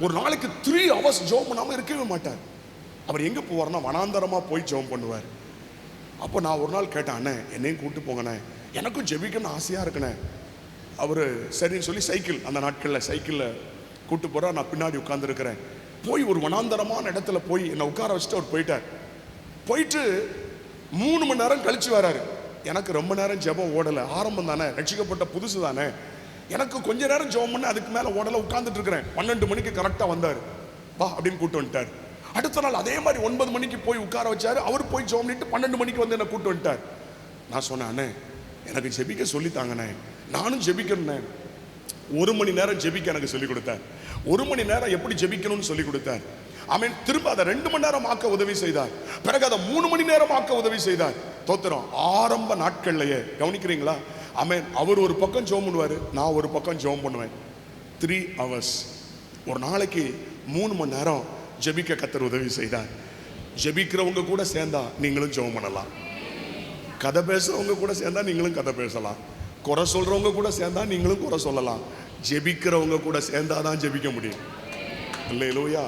ஒரு நாளைக்கு 3 hours ஜெபம் பண்ணாமல் இருக்கவே மாட்டார். அவர் எங்கே போவார்னா வனாந்தரமாக போய் ஜெபம் பண்ணுவார். அப்போ நான் ஒரு நாள் கேட்டேன், அண்ணே என்னையும் கூப்பிட்டு போங்கண்ணே, எனக்கும் ஜெபிக்கணும்னு ஆசையாக இருக்குண்ணே. அவர் சரின்னு சொல்லி சைக்கிள், அந்த நாட்களில் சைக்கிளில் கூப்பிட்டு போகிறார். நான் பின்னாடி உட்காந்துருக்கிறேன். போய் ஒரு வனாந்தரமான இடத்துல போய் என்னை உட்கார வச்சுட்டு அவர் போயிட்டார். போயிட்டு 3 மணி நேரம் கழிச்சு வராரு. எனக்கு ரொம்ப நேரம் ஜெபம் ஓடலை, ஆரம்பம் தானே, ரட்சிக்கப்பட்ட புதுசு தானே, எனக்கு கொஞ்ச நேரம் ஜெபம் பண்ண அதுக்கு மேலே ஓடலை, உட்கார்ந்துட்டு இருக்கிறேன். 12 மணிக்கு கரெக்டாக வந்தார், வா அப்படின்னு கூப்பிட்டு வந்துட்டார். அடுத்த நாள் அதே மாதிரி 9 மணிக்கு போய் உட்கார வச்சாரு. அவர் போய் ஜெபம் பண்ணிட்டு 12 மணிக்கு வந்து என்னை கூப்பிட்டு வந்துட்டார். நான் சொன்னேன், அண்ணே எனக்கு ஜெபிக்க சொல்லித்தாங்கண்ணே, நானும் ஜெபிக்கணுண்ணே. 1 மணி நேரம் ஜெபிக்க எனக்கு சொல்லிக் கொடுத்தார். 1 மணி நேரம் எப்படி ஜெபிக்கணும்னு சொல்லிக் கொடுத்தார். ஆமென். திரும்ப அதை 2 மணி நேரம் ஆக்க உதவி செய்தார். பிறகு அதை 3 மணி நேரம் ஆக்க உதவி செய்தார். தோத்திரம். ஆரம்ப நாட்கள்லயே கவனிக்கிறீங்களா? ஆமென். அவர் ஒரு பக்கம் ஜெபம் பண்ணுவாரு, நான் ஒரு பக்கம் ஜெபம் பண்ணுவேன். 3 hours, ஒரு நாளைக்கு 3 மணி நேரம் ஜெபிக்க கர்த்தர் உதவி செய்தார். ஜெபிக்கிறவங்க கூட சேர்ந்தா நீங்களும் ஜெபம் பண்ணலாம், கதை பேசுறவங்க கூட சேர்ந்தா நீங்களும் கதை பேசலாம், குறை சொல்றவங்க கூட சேர்ந்தா நீங்களும் குறை சொல்லலாம். ஜெபிக்கிறவங்க கூட சேர்ந்தாதான் ஜெபிக்க முடியும். அல்லேலூயா.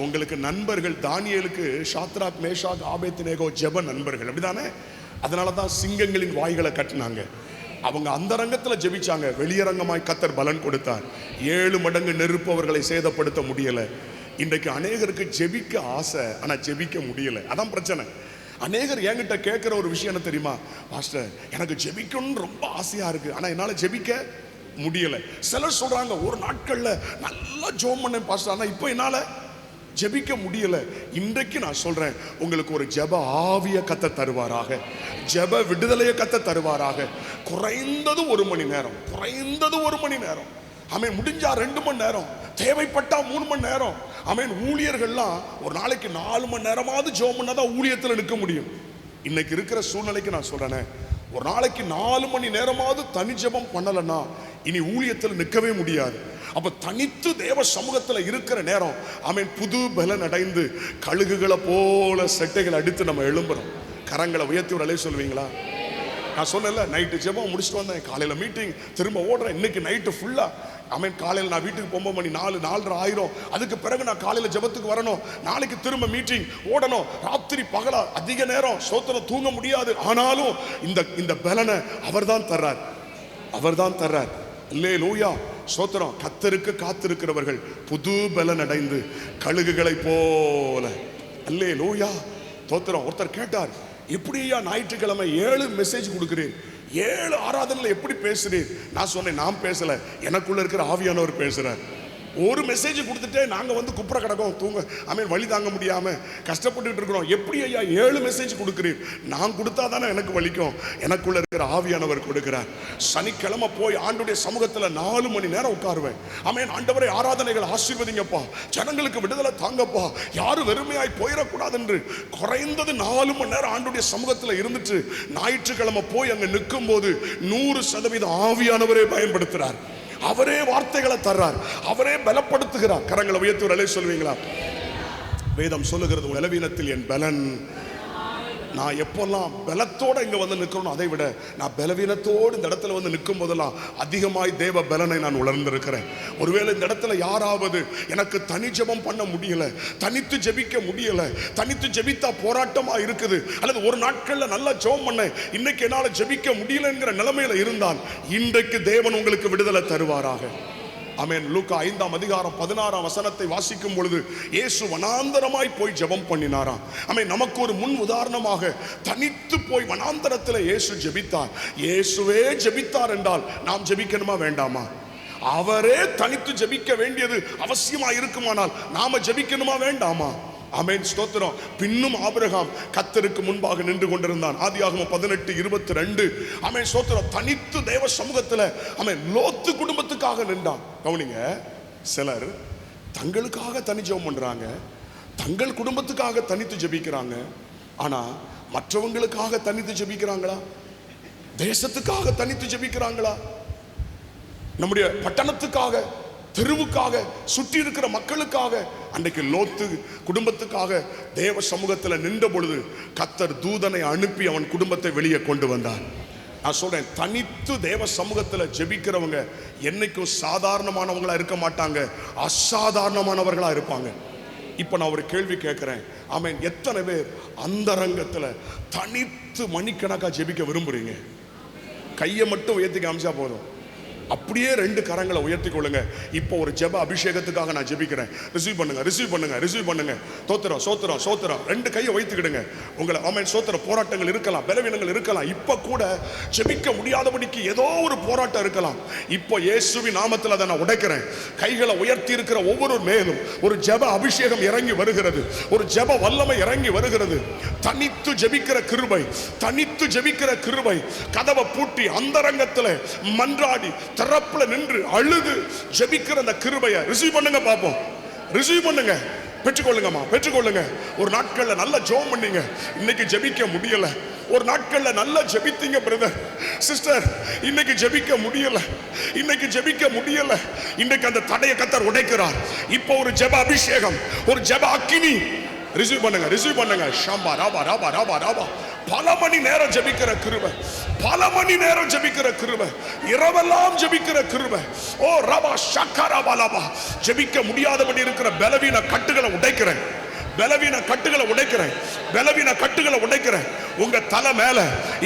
உங்களுக்கு நண்பர்கள், தானியேலுக்கு ஷாத்ராக், மேஷாக், ஆபேத்நேகோ ஜெப நண்பர்கள், அப்படிதானே? அதனால தான் சிங்கங்களின் வாய்களை கட்டினாங்க. அவங்க அந்த ரங்கத்துல ஜெபிச்சாங்க, வெளியரங்கமாய் கர்த்தர் பலன் கொடுத்தார். 7 மடங்கு நெருப்பு அவர்களை சேதப்படுத்த முடியல. இன்றைக்கு அநேகருக்கு ஜெபிக்க ஆசை, ஆனா ஜெபிக்க முடியல. அதான் பிரச்சனை. அநேகர் என்கிட்ட கேட்கிற ஒரு விஷயம் என்ன தெரியுமா? பாஸ்டர், எனக்கு ஜெபிக்கணும்னு ரொம்ப ஆசையா இருக்கு, ஆனா என்னால ஜெபிக்க முடியல. சிலர் சொல்றாங்க, ஒரு நாட்கள்ல நல்லா ஜெபம் பண்ணேன் பாஸ்டர், ஆனா இப்போ என்னால ஜெபிக்க முடியல. இன்றைக்கு நான் சொல்றேன், உங்களுக்கு ஒரு ஜெப ஆவிய கத்த தருவாராக, ஜெப விடுதலையை கத்த தருவாராக. குறைந்தது 1 மணி நேரம், குறைந்தது 1 மணி நேரம். ஆமென். முடிஞ்சா 2 மணி நேரம், தேவைப்பட்டா 3 மணி நேரம். ஆமென். ஊழியர்கள்லாம் ஒரு நாளைக்கு 4 மணி நேரமாவது ஜெபம் பண்ணாதான் ஊழியத்தில் நிற்க முடியும். இன்னைக்கு இருக்கிற சூழ்நிலைக்கு நான் சொல்றேனே, ஒரு நாளைக்கு 4 மணி நேரமாவது தனி ஜெபம் பண்ணலன்னா இனி ஊழியத்தில் நிற்கவே முடியாது. அப்ப தனித்து தேவ சமூகத்தில் இருக்கிற நேரம், ஆமென், புது பலன் அடைந்து கழுகுகளை போல செட்டைகள் அடித்து நம்ம எழும்புறோம். கரங்களை உயர்த்தி ஒரு அலை சொல்வீங்களா? நான் சொன்னேன்ல, நைட்டு ஜெபம் முடிச்சுட்டு வந்தேன், காலையில் மீட்டிங், திரும்ப ஓடுறேன். இன்னைக்கு நைட்டு ஃபுல்லா, ஆமென். காலையில் நான் வீட்டுக்கு போகும்போது மணி 4, 4:30 ஆயிரும். அதுக்கு பிறகு நான் காலையில் ஜெபத்துக்கு வரணும், நாளைக்கு திரும்ப மீட்டிங் ஓடணும். ராத்திரி பகலா அதிக நேரம் சோத்திரம் தூங்க முடியாது. ஆனாலும் இந்த பலனை அவர்தான் தர்றார், அவர்தான் தர்றார். அல்லேலூயா. சோத்திரம். கர்த்தருக்கு காத்திருக்கிறவர்கள் புது பலன் அடைந்து கழுகுகளை போல. அல்லேலூயா. தோத்திரம். ஒருத்தர் கேட்டார், எப்படியா ஞாயிற்றுக்கிழமை 7 மெசேஜ் கொடுக்கிறேன், 7 ஆராதனையில் எப்படி பேசுறேன்? நான் சொன்னேன், நான் பேசல, எனக்குள்ள இருக்கிற ஆவியானவர் பேசுறார். ஒரு மெசேஜ் கொடுத்துட்டே நாங்க வந்து குப்புற கிடக்கோம், தூங்க, ஆமென், வழி தாங்க முடியாம கஷ்டப்பட்டு இருக்கிறோம். எப்படி ஐயா 7 மெசேஜ் கொடுக்கிறேன்? நான் கொடுத்தா தானே எனக்கு வலிக்கும், எனக்குள்ள இருக்கிற ஆவியானவர் கொடுக்கிறார். சனிக்கிழமை போய் ஆண்டுடைய சமூகத்துல 4 மணி நேரம் உட்காருவேன். ஆமென். ஆண்டவரே, ஆராதனைகள் ஆசீர்வதிங்கப்பா, ஜனங்களுக்கு விடுதலை தாங்கப்பா, யாரும் வெறுமையாய் போயிடக்கூடாது என்று குறைந்தது 4 மணி நேரம் ஆண்டுடைய சமூகத்துல இருந்துட்டு ஞாயிற்றுக்கிழமை போய் அங்க நிற்கும் போது 100% ஆவியானவரே பயன்படுத்துறார். அவரே வார்த்தைகளை தர்றார், அவரே பலப்படுத்துகிறார். கரங்களை உயர்த்தி ஒரு அலை சொல்வீங்களா? வேதம் சொல்லுகிறது, பலவீனத்தில் என் பலன். நான் எப்பெல்லாம் பலத்தோட இங்க வந்து நிற்கணும், அதை விட நான் பலவீனத்தோடு இந்த இடத்துல வந்து நிற்கும் போதெல்லாம் அதிகமாய் தேவ பலனை நான் உணர்ந்திருக்கிறேன். ஒருவேளை இந்த இடத்துல யாராவது எனக்கு தனி ஜெபம் பண்ண முடியல, தனித்து ஜெபிக்க முடியல, தனித்து ஜெபித்தா போராட்டமா இருக்குது, அல்லது ஒரு நாட்கள்ல நல்லா ஜெபம் பண்ண இன்னைக்கு என்னால ஜெபிக்க முடியலங்கிற நிலைமையில இருந்தால் இன்றைக்கு தேவன் உங்களுக்கு விடுதலை தருவாராக. ஆமென். லூக்கா 5ஆம் அதிகாரம் 16ஆம் வசனத்தை வாசிக்கும் பொழுது, இயேசு வனாந்தரமாய் போய் ஜெபம் பண்ணினாராம். ஆமென். நமக்கு ஒரு முன் உதாரணமாக தனித்து போய் வனாந்தரத்தில் இயேசு ஜெபித்தார். இயேசுவே ஜெபித்தார் என்றால் நாம் ஜெபிக்கணுமா வேண்டாமா? அவரே தனித்து ஜெபிக்க வேண்டியது அவசியமா இருக்குமானால் நாம ஜெபிக்கணுமா வேண்டாமா? ஆமென். ஸ்தோத்திரம். பின்னும் ஆபிரகாம் கர்த்தருக்கு முன்பாக நின்று கொண்டிருந்தான். ஆதியாகமம் 18:22. ஆமென். ஸ்தோத்திரம். தனித்து தேவ சமூகத்தில் ஆமென் லோத்து குடும்பத்துக்காக நின்றான். கவனிங்க, சிலர் தங்களுக்காக தனி ஜெபம் பண்றாங்க, தங்கள் குடும்பத்துக்காக தனித்து ஜெபிக்கிறாங்க. ஆனா மற்றவங்களுக்காக தனித்து ஜெபிக்கிறாங்களா? தேசத்துக்காக தனித்து ஜெபிக்கிறாங்களா? நம்முடைய பட்டணத்துக்காக, தெருவுக்காக, சுற்றி இருக்கிற மக்களுக்காக? அன்றைக்கு லோத்து குடும்பத்துக்காக தேவ சமூகத்தில் நின்ற பொழுது கர்த்தர் தூதனை அனுப்பி அவன் குடும்பத்தை வெளியே கொண்டு வந்தார். நான் சொல்றேன், தனித்து தேவ சமூகத்தில் ஜெபிக்கிறவங்க என்னைக்கும் சாதாரணமானவங்களா இருக்க மாட்டாங்க, அசாதாரணமானவர்களா இருப்பாங்க. இப்ப நான் ஒரு கேள்வி கேட்கிறேன். ஆமென். எத்தனை பேர் அந்தரங்கத்தில் தனித்து மணிக்கணக்கா ஜெபிக்க விரும்புறீங்க? கையை மட்டும் உயர்த்தி காமிச்சா போதும். அப்படியே 2 கரங்களை உயர்த்தி கொள்ளுங்க. இப்போ ஒரு ஜெப அபிஷேகத்துக்காக நான் ஜெபிக்கிறேன். ரிசீவ் பண்ணுங்க, ரிசீவ் பண்ணுங்க, ரிசீவ் பண்ணுங்க. தோத்திரம் சோத்திரம் சோத்திரம். 2 கையை வைத்துக்கிடுங்க. உங்களை ஆமென் சோத்திர போராட்டங்கள் இருக்கலாம், பலவீனங்கள் இருக்கலாம். இப்ப கூட ஜெபிக்க முடியாதபடிக்கு ஏதோ ஒரு போராட்டம் இருக்கலாம். இப்போ இயேசுவின் நாமத்தில் அதை நான் உடைக்கிறேன். கைகளை உயர்த்தி இருக்கிற ஒவ்வொரு மேலும் ஒரு ஜெப அபிஷேகம் இறங்கி வருகிறது, ஒரு ஜெப வல்லமை இறங்கி வருகிறது. தனித்து ஜெபிக்கிற கிருபை, தனித்து ஜெபிக்கிற கிருபை. கதவை பூட்டி அந்தரங்கத்தில் மன்றாடி திறப்புல நின்று அழுது ஜெபிக்கிற அந்த கிருபையை ரிசீவ் பண்ணுங்க. பாப்போம், ரிசீவ் பண்ணுங்க, பெற்றுக்கொள்ளுங்கம்மா, பெற்றுக்கொள்ளுங்க. ஒரு நாட்கள்ல நல்ல ஜெபம் பண்ணீங்க, இன்னைக்கு ஜெபிக்க முடியல. ஒரு நாட்கள்ல நல்லா ஜெபித்தீங்க பிரதர் சிஸ்டர், இன்னைக்கு ஜெபிக்க முடியல, இன்னைக்கு ஜெபிக்க முடியல. இன்னைக்கு அந்த தடையை கர்த்தர் உடைக்கிறார். இப்போ ஒரு ஜெப அபிஷேகம், ஒரு ஜெப அக்கினி ரிசீவ் பண்ணுங்க, ரிசீவ் பண்ணுங்க. ஷாம்பா ராபா ராபா ராபா ராபா. பல மணி நேரம் ஜெபிக்கிற கிருபை, பல மணி நேரம் ஜெபிக்கிற கிருபை, இரவெல்லாம் ஜெபிக்கிற கிருபை. ஓ ரபா ஷக்கரபா லபா. ஜெபிக்க முடியாதபடி இருக்கிற பலவீன கட்டுகளை உடைக்கிறேன், பலவீன கட்டுகளை உடைக்கிறேன், பலவீன கட்டுகளை உடைக்கிறேன். உங்க தலை மேல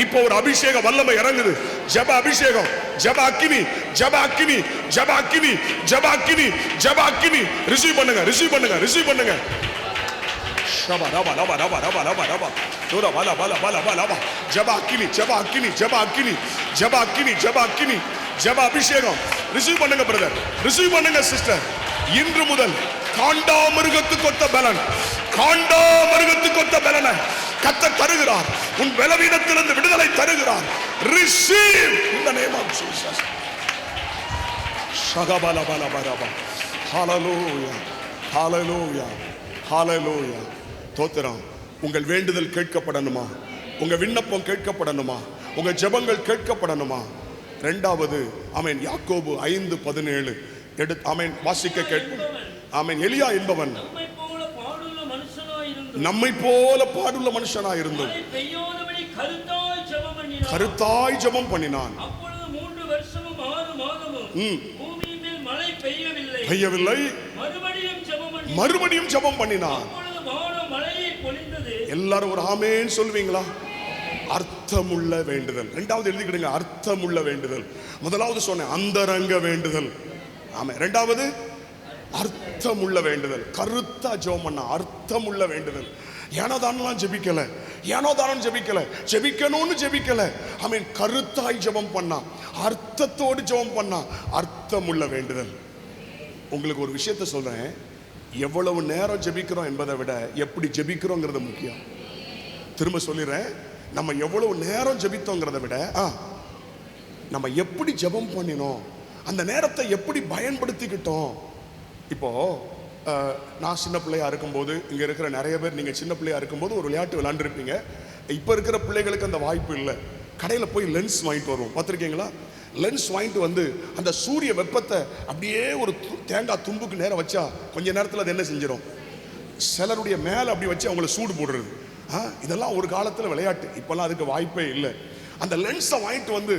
இப்போ ஒரு அபிஷேக வல்லமை இறங்குது. ஜெப அபிஷேகம், ஜெப அக்கினி, ஜெப அக்கினி, ஜெப அக்கினி, ஜெப அக்கினி, ஜெப அக்கினி. ரிசீவ் பண்ணுங்க, ரிசீவ் பண்ணுங்க, ரிசீவ் பண்ணுங்க. ஷபா ரபா ரபா ரபா ரபா ரபா ரபா. தோரா பாலா பாலா பாலா பாலா. ஜெப அக்கினி, ஜெப அக்கினி, ஜெப அக்கினி, ஜெப அக்கினி, ஜெப அக்கினி, ஜெப அபிஷேகம். ரிசீவ் பண்ணுங்க பிரதர், ரிசீவ் பண்ணுங்க சிஸ்டர். இன்று முதல் காண்டாமிருகத்துக்கு ஒத்த பலன், காண்டாமிருகத்துக்கு ஒத்த பலனை கர்த்தர் தருகிறார். உன் பலவீனத்திலிருந்து விடுதலை தருகிறார். Receive in the name of Jesus. ஷகபாலா பாலா பாலா. Hallelujah, hallelujah, hallelujah. தோத்திரம். உங்கள் வேண்டுதல் கேட்கப்படணுமா? உங்க விண்ணப்பம் கேட்கப்படணுமா? உங்க ஜெபங்கள் கேட்கப்படணுமா? 2வது ஆமென் யாக்கோபு 5:17 எடுத்து ஆமென் வாசிக்க கேட்போம். ஆமென். எலியா என்பவன் நம்மை போல பாடுள்ள மனுஷனாய் இருந்தும் கருத்தாய் ஜெபம் பண்ணினான். அப்பொழுது 3 வருஷமும் 6 மாதமும் பூமியின் மேல் மழை பெய்யவில்லை. மறுபடியும் ஜெபம் பண்ணினான். எல்லாரும் ஒரு ஆமென் சொல்வீங்களா? அர்த்தமுள்ள வேண்டுதல். 2வது எழுதிக்கிடுங்க, அர்த்தமுள்ள வேண்டுதல். முதலாவது சொன்ன அந்தரங்க வேண்டுதல். ஆமா. 2வது அர்த்தமுள்ள வேண்டுதல். கருத்தா ஜெபம் பண்ண அர்த்தமுள்ள வேண்டுதல். ஏனோ தானெல்லாம் ஜெபிக்கல, ஏனோ தானம் ஜெபிக்கல, ஜெபிக்கணும்னு ஜெபிக்கல. ஆமென். கருத்தாய் ஜெபம் பண்ணா, அர்த்தத்தோடு ஜெபம் பண்ணா, அர்த்தமுள்ள வேண்டுதல். உங்களுக்கு ஒரு விஷயத்தை சொல்றேன், எவ்வளவு நேரம் ஜெபிக்கிறோம் என்பதை விட எப்படி ஜெபிக்கிறோங்கிறது முக்கியம். திரும்ப சொல்லிடுறேன், நம்ம எவ்வளவு நேரம் ஜெபித்தோங்கிறத விட நம்ம எப்படி ஜெபம் பண்ணினோம், அந்த நேரத்தை எப்படி பயன்படுத்திக்கிட்டோம். இப்போ நான் சின்ன பிள்ளையா இருக்கும்போது, இங்க இருக்கிற நிறைய பேர் நீங்க சின்ன பிள்ளையா இருக்கும்போது ஒரு விளையாட்டு விளையாண்டுருப்பீங்க. இப்போ இருக்கிற பிள்ளைகளுக்கு அந்த வாய்ப்பு இல்லை. கடையில் போய் லென்ஸ் வாங்கிட்டு வருவோம், பார்த்துருக்கீங்களா? லென்ஸ் வாங்கிட்டு வந்து அந்த சூரிய வெப்பத்தை அப்படியே ஒரு தேங்காய் தும்புக்கு நேரம் வச்சா கொஞ்ச நேரத்தில் அது என்ன செஞ்சிடும்? சிலருடைய மேலே அப்படி வச்சு அவங்கள சூடு போடுறது. இதெல்லாம் ஒரு காலத்தில் விளையாட்டு. இப்போல்லாம் அதுக்கு வாய்ப்பே இல்லை. அந்த லென்ஸை வாங்கிட்டு வந்து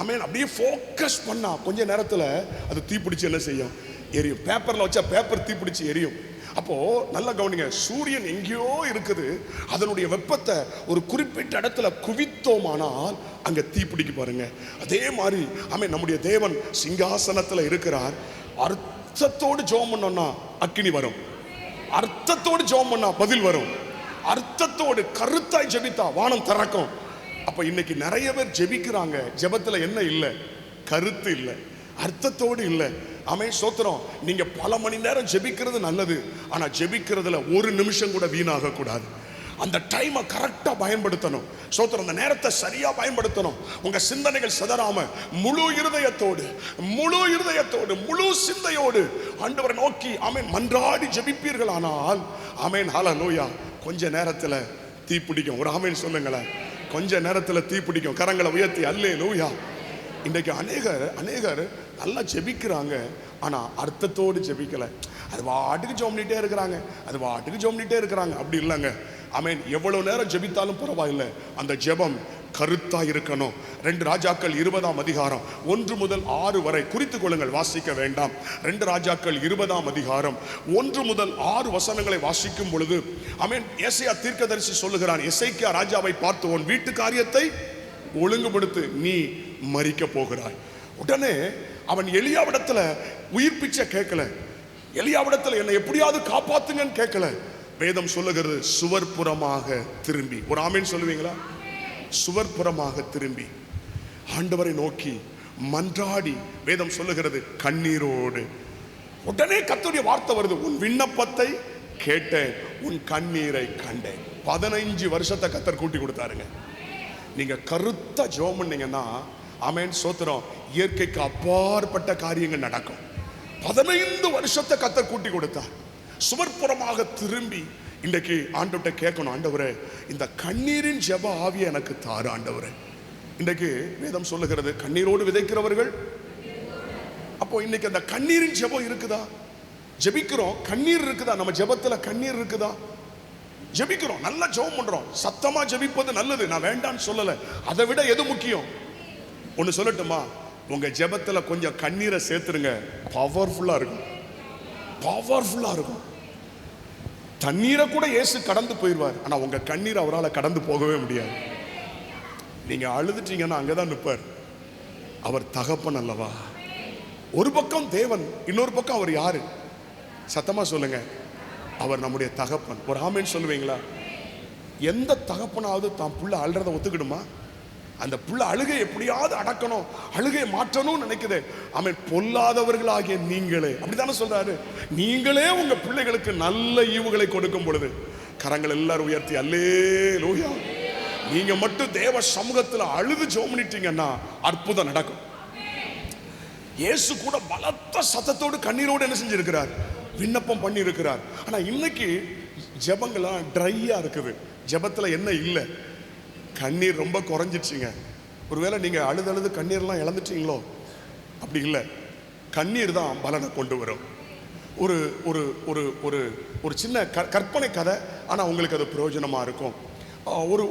ஆமென் அப்படியே ஃபோக்கஸ் பண்ணா கொஞ்ச நேரத்தில் அது தீப்பிடிச்சு என்ன செய்யும்? எரியும். பேப்பரில் வச்சா பேப்பர் தீப்பிடிச்சு எரியும். அப்போ நல்லா கவனிங்க, சூரியன் எங்கேயோ இருக்குது, அதனுடைய வெப்பத்தை ஒரு குறிப்பிட்ட இடத்துல குவித்தோமானால் அங்க தீப்பிடிக்க பாருங்க. அதே மாதிரி ஆமென் நம்முடைய தேவன் சிங்காசனத்தில் இருக்கிறார். அர்த்தத்தோடு ஜெபம் பண்ணோம்னா அக்கினி வரும், அர்த்தத்தோடு ஜெபம் பண்ணா பதில் வரும், அர்த்தத்தோடு கருத்தாய் ஜெபித்தா வானம் திறக்கும். அப்ப இன்னைக்கு நிறைய பேர் ஜெபிக்கிறாங்க, ஜெபத்துல என்ன இல்லை? கருத்து இல்லை, அர்த்தத்தோடு இல்லை. ஆமென் ஸ்தோத்திரம். நீங்க பல மணி நேரம் ஜெபிக்கிறது நல்லது, ஆனா ஜெபிக்கிறதுல ஒரு நிமிஷம் கூட வீணாக கூடாது. அந்த டைமை கரெக்டா பயன்படுத்தணும். ஸ்தோத்திரம். அந்த நேரத்தை சரியா பயன்படுத்தணும். உங்க சிந்தனைகள் சிதறாம முழு இருதயத்தோடு முழு சிந்தையோடு ஆண்டவரை நோக்கி ஆமென் மன்றாடி ஜெபிப்பீர்கள் ஆனால் ஆமென் ஹல்லேலூயா கொஞ்ச நேரத்துல தீ பிடிக்கும். ஒரு ஆமென் சொல்லுங்களேன். கொஞ்ச நேரத்துல தீ பிடிக்கும். கரங்களை உயர்த்தி அல்லேலூயா. இன்றைக்கு அநேகர் நல்லா ஜெபிக்கிறாங்க, ஆனா அர்த்தத்தோடு ஜெபிக்கல. அது வாட்டுக்கு ஜெபம் பண்ணிட்டே இருக்கிறாங்க, அப்படி இல்லைங்க. ஆமென். எவ்வளவு நேரம் ஜெபித்தாலும் பரவாயில்லை, அந்த ஜெபம் கருத்தா இருக்கணும். 2 ராஜாக்கள் 20ஆம் அதிகாரம் 1 முதல் 6 வரை குறித்துக் கொள்ளுங்கள், வாசிக்க வேண்டாம். 2 ராஜாக்கள் 20ஆம் அதிகாரம் 1 முதல் 6 வசனங்களை வாசிக்கும் பொழுது ஆமென் ஏசாயா தீர்க்கதரிசி சொல்லுகிறான், எசேக்கியா ராஜாவை பார்த்து, உன் வீட்டு காரியத்தை ஒழுங்குபடுத்து, நீ மரிக்க போகிறாய். உடனே அவன் எலியாவிடத்துல உயிர் பிச்சை கேட்கல, எலியாவிடத்துல என்னை எப்படியாவது காப்பாத்துங்கன்னு கேட்கல. வேதம் சொல்லுகிறது சுவர்புறமாக திரும்பி, ஒரு ஆமீன் சொல்லுவீங்களா? சுவர்புறமாக திரும்பி ஆண்டவரை நோக்கி மன்றாடி, வேதம் சொல்லுகிறது கண்ணீரோடு. உடனே கர்த்தருடைய வார்த்தை வருது, உன் விண்ணப்பத்தை கேட்டேன், உன் கண்ணீரை கண்டேன். 15 வருஷத்தை கர்த்தர் கூட்டி கொடுத்தாருங்க. நீங்க கருத்த ஜெபம் பண்ணீங்கன்னா ஆமென் சோத்திரம், இயற்கைக்கு அப்பாற்பட்ட காரியங்கள் நடக்கும். 15 வருஷத்தை கர்த்தர் கூட்டி கொடுத்தார். சுவர்புறமாக திரும்பி இன்றைக்கு ஆண்டவர்கிட்ட கேட்கணும், ஆண்டவரே இந்த கண்ணீரின் ஜெப ஆவியை எனக்கு தாரு ஆண்டவரே. இன்றைக்கு வேதம் சொல்லுகிறது கண்ணீரோடு விதைக்கிறவர்கள். அப்போ இன்னைக்கு அந்த கண்ணீரின் ஜெபம் இருக்குதா? ஜெபிக்கிறோம், கண்ணீர் இருக்குதா? நம்ம ஜெபத்துல கண்ணீர் இருக்குதா? ஜெபிக்கிறோம், நல்லா ஜெபம் பண்றோம், சத்தமா ஜெபிப்பது நல்லது, நான் வேண்டான்னு சொல்லல. அதை விட எது முக்கியம்? ஒன்னு சொல்லட்டுமா? உங்க ஜெபத்துல கொஞ்சம் கண்ணீரை சேர்த்துருங்க, பவர்ஃபுல்லா இருக்கும். பவர்ஃபுல்லா இருக்கும். தண்ணீரை கூட இயேசு கடந்து போயிடுவார், ஆனா உங்க கண்ணீர் அவரால் கடந்து போகவே முடியாது. நீங்க அழுதுட்டீங்கன்னா அங்கதான் நிற்பார். அவர் தகப்பன் அல்லவா? ஒரு பக்கம் தேவன், இன்னொரு பக்கம் அவர் யாரு? சத்தமா சொல்லுங்க, அவர் நம்முடைய தகப்பன். ஒரு ஆமேன் சொல்லுவீங்களா? எந்த தகப்பனாவது தான் புள்ள அழுறத ஒத்துக்கிடுமா? அந்த புள்ள அழுகை எப்படியாவது அடக்கணும், அழுகை மாற்றணும்னு நினைக்குது. ஆமென். பொல்லாதவர்களாகிய நீங்களே, அப்படித்தானே சொல்றாரு, நீங்களே உங்க பிள்ளைகளுக்கு நல்ல ஈவுகளை கொடுக்கும் பொழுது கரங்கள் எல்லாரும் உயர்த்தி அல்லேலூயா. நீங்க மட்டும் தேவ சமூகத்தில் அழுது ஜெபம் பண்ணிட்டீங்கன்னா அற்புதம் நடக்கும். இயேசு கூட பலத்த சத்தத்தோடு கண்ணீரோடு என்ன செஞ்சிருக்கிறார்? விண்ணப்பம் பண்ணி இருக்கிறார். ஆனா இன்னைக்கு ஜெபங்கள்லாம் ட்ரையா இருக்குது. ஜெபத்துல என்ன இல்லை? கண்ணீர் ரொம்ப குறைஞ்சிடுச்சுங்க. ஒருவேளை நீங்க அழுது கண்ணீர்லாம் இழந்துட்டீங்களோ? அப்படி இல்லை, கண்ணீர் தான் பலனை கொண்டு வரும். ஒரு ஒரு ஒரு ஒரு ஒரு சின்ன கற்பனை கதை, ஆனா உங்களுக்கு அது பிரயோஜனமா இருக்கும்.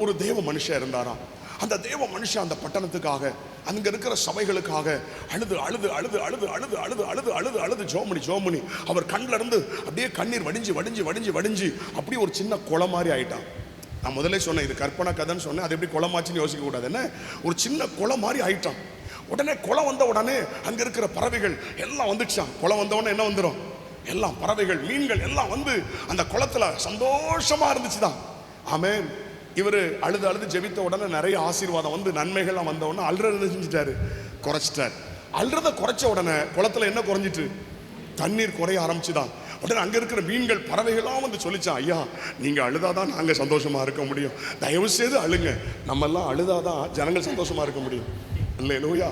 ஒரு தேவ மனுஷன் இருந்தாராம். அந்த தேவ மனுஷன் அந்த பட்டணத்துக்காக, அங்க இருக்கிற சபைகளுக்காக அழுது அழுது அழுது அழுது அழுது அழுது அழுது அழுது அழுது ஜோமணி அவர் கண்ணில் இருந்து அப்படியே கண்ணீர் வடிஞ்சு வடிஞ்சு வடிஞ்சு வடிஞ்சு அப்படி ஒரு சின்ன குளை மாதிரி ஆயிட்டான். நான் முதல்ல சொன்னேன் இது கற்பனை கதைன்னு சொன்னேன், அது எப்படி குளமாச்சுன்னு யோசிக்க கூடாது. என்ன, ஒரு சின்ன குளை மாதிரி ஆயிட்டான். உடனே குளம் வந்த உடனே அங்க இருக்கிற பறவைகள் எல்லாம் வந்துடுச்சான். குளம் வந்த உடனே என்ன வந்துடும்? எல்லாம் பறவைகள், மீன்கள் எல்லாம் வந்து அந்த குளத்துல சந்தோஷமா இருந்துச்சுதான். ஆமென். இவர் அழுது அழுது ஜெபித்த உடனே நிறைய ஆசீர்வாதம் வந்து நன்மைகள்லாம் வந்த உடனே அழுறத செஞ்சுட்டாரு, குறைச்சிட்டார். அழுறத குறைச்ச உடனே குளத்துல என்ன குறைஞ்சிட்டு? தண்ணீர் குறைய ஆரம்பிச்சுதான். உடனே அங்க இருக்கிற மீன்கள் பறவைகள்லாம் வந்து சொல்லிச்சான், ஐயா நீங்க அழுதாதான் நாங்க சந்தோஷமா இருக்க முடியும், தயவு செய்து அழுங்க, நம்ம எல்லாம் அழுதாதான் ஜனங்கள் சந்தோஷமா இருக்க முடியும். அல்லேலூயா.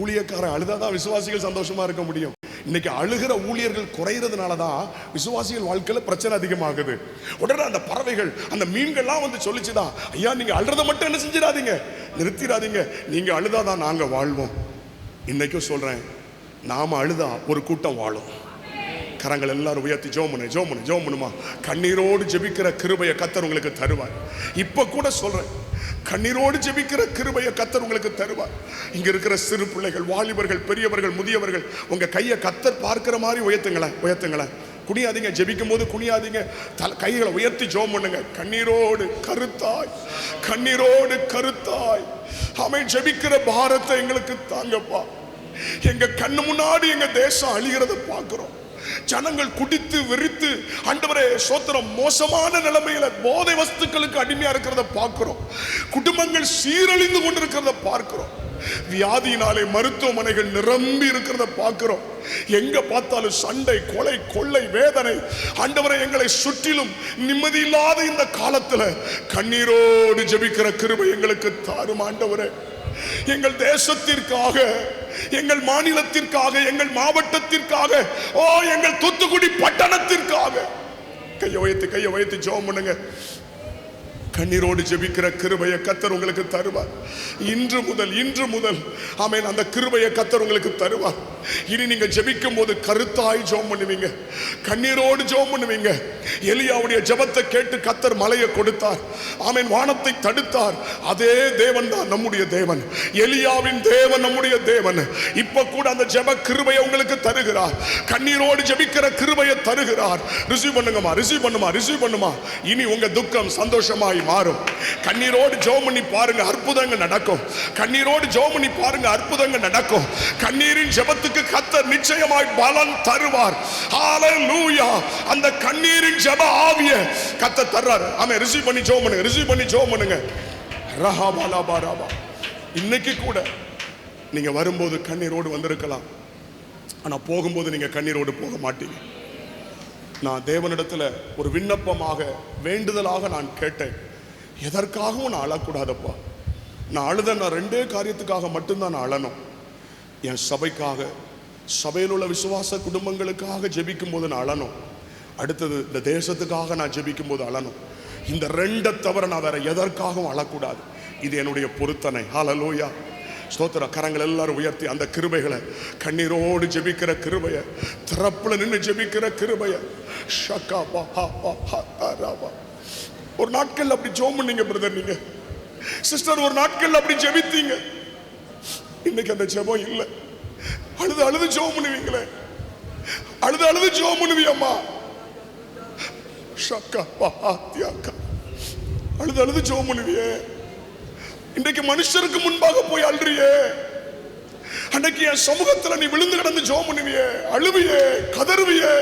ஊழியக்காரன் அழுதாதான் விசுவாசிகள் சந்தோஷமா இருக்க முடியும். இன்னைக்கு அழுகிற ஊழியர்கள் குறையிறதுனாலதான் விசுவாசிகள் வாழ்க்கையில பிரச்சனை அதிகமாகுது. உடனே அந்த பறவைகள் அந்த மீன்கள்லாம் வந்து சொல்லிச்சுதான், ஐயா நீங்க அழுறத மட்டும் என்ன செஞ்சிடாதீங்க, நிறுத்திடாதீங்க, நீங்க அழுதாதான் நாங்க வாழ்வோம். இன்னைக்கும் சொல்றேன், நாம அழுதா ஒரு கூட்டம் வாழும். கரங்கள் எல்லாரும் உயர்த்தி ஜெபம் பண்ணுமா. கண்ணீரோடு ஜெபிக்கிற கிருபையை கர்த்தர் உங்களுக்கு தருவார். இப்ப கூட சொல்றேன், கண்ணீரோடு ஜெபிக்கிற கிருபையை கர்த்தர் உங்களுக்கு தருவார். இங்க இருக்கிற சிறு பிள்ளைகள், வாலிபர்கள், பெரியவர்கள், முதியவர்கள், உங்க கையை கர்த்தர் பார்க்கிற மாதிரி உயர்த்துங்களேன். குனியாதீங்க, ஜெபிக்கும் போது குனியாதீங்க, கைகளை உயர்த்தி ஜெபம் பண்ணுங்க. கண்ணீரோடு கருத்தாய் அவன் ஜெபிக்கிற பாரத்தை எங்களுக்கு தாங்கப்பா. எங்க கண்ணு முன்னாடி எங்க தேசம் அழிகிறத பார்க்கிறோம். ஜனங்கள் குடித்து வெறித்து ஆண்டவரே சோத்திரம் மோசமான நிலைமையில போதை வஸ்துக்களுக்கு அடிமையா இருக்கிறத பார்க்கிறோம். குடும்பங்கள் சீரழிந்து கொண்டிருக்கிறத பார்க்கிறோம். வியாதியினாலே மருத்துவமனைகள் நிரம்பி இருக்கிறத பார்க்கிறோம். எங்க பார்த்தாலும் சண்டை, கொலை, கொள்ளை, வேதனை. ஆண்டவரே எங்களை சுற்றிலும் நிம்மதி இல்லாத இந்த காலத்துல கண்ணீரோடு ஜெபிக்கிற கிருபை எங்களுக்கு தாரும் ஆண்டவரே. எங்கள் தேசத்திற்காக, எங்கள் மாநிலத்திற்காக, எங்கள் மாவட்டத்திற்காக, எங்கள் தூத்துக்குடி பட்டணத்திற்காக கையை வைத்து ஜெபம் பண்ணுங்க. கண்ணீரோடு ஜெபிக்கிற கிருபையை கர்த்தர் உங்களுக்கு தருவார். இன்று முதல் ஆமென், அந்த கிருபையை கர்த்தர் உங்களுக்கு தருவார். இனி நீங்க ஜெபிக்கும் போது கருத்தாய் ஜெபம் பண்ணுவீங்க, கண்ணீரோடு ஜெபம் பண்ணுவீங்க. எலியாவுடைய ஜெபத்தை கேட்டு கர்த்தர் மலையை கொடுத்தார். ஆமென். வானத்தை தடுத்தார். அதே தேவன் தான் நம்முடைய தேவன். எலியாவின் தேவன் நம்முடைய தேவன். இப்ப கூட அந்த ஜெப கிருபையை உங்களுக்கு தருகிறார். கண்ணீரோடு ஜெபிக்கிற கிருபையை தருகிறார். ரிசீவ் பண்ணுங்கம்மா, ரிசீவ் பண்ணுமா, ரிசீவ் பண்ணுமா. இனி உங்க துக்கம் சந்தோஷமாய் மாறும். கண்ணீரோடு ஜெபம் பண்ணி பாருங்க, அற்புதங்கள் நடக்கும். கண்ணீரோடு ஜெபம் பண்ணி பாருங்க, அற்புதங்கள் நடக்கும். கண்ணீரின் ஜெபத்துக்கு கர்த்தர் நிச்சயமாய் பலன் தருவார். ஹalleluya. அந்த கண்ணீரின் ஜெப ஆவியை கர்த்தர் தர்றார். ஆமென். ரிசீவ் பண்ணி ஜெபம் பண்ணுங்க, ரிசீவ் பண்ணி ஜெபம் பண்ணுங்க. ரஹபாலபாரபா. இன்னைக்கு கூட நீங்க வரும்போது கண்ணீரோடு வந்திருக்கலாம். ஆனா போகும்போது நீங்க கண்ணீரோடு போக மாட்டீங்க. நான் தேவனிடத்துல ஒரு விண்ணப்பமாக வேண்டுதலாக நான் கேட்டேன், எதற்காகவும் நான் அழக்கூடாதப்பா. நான் அழுத நான் ரெண்டே காரியத்துக்காக மட்டும்தான் நான் அழணும். என் சபைக்காக, சபையில் உள்ள விசுவாச குடும்பங்களுக்காக ஜெபிக்கும் போது நான் அழணும். அடுத்தது இந்த தேசத்துக்காக நான் ஜெபிக்கும் போது அழணும். இந்த ரெண்டை தவிர நான் வேற எதற்காகவும் அழக்கூடாது. இது என்னுடைய பொருத்தனை. ஹalleluya. ஸ்தோத்திர. கரங்கள் எல்லாரும் உயர்த்தி அந்த கிருபைகளை, கண்ணீரோடு ஜெபிக்கிற கிருபையை, திறப்புல நின்று ஜெபிக்கிற கிருபையை. ஒரு நாட்கள் அப்படி ஜெபம் பண்ணீங்க பிரதர், நீங்க சிஸ்டர் ஒரு நாட்கள் அப்படி ஜெபித்தீங்க. இன்னைக்கு அந்த ஜெபம் இல்லை. அழுது அழுது ஜெபம் பண்ணுவீங்களே, அழுது அழுது ஜெபம் பண்ணுவியம்மா. அழுது அழுது ஜெபம் பண்ணுவியே. இன்றைக்கு மனுஷருக்கு முன்பாக போய் அழுறியே. அன்னைக்கு என் சமூகத்துல நீ விழுந்து கிடந்து ஜெபம் பண்ணுவியே, அழுவியே, கதறுவியே.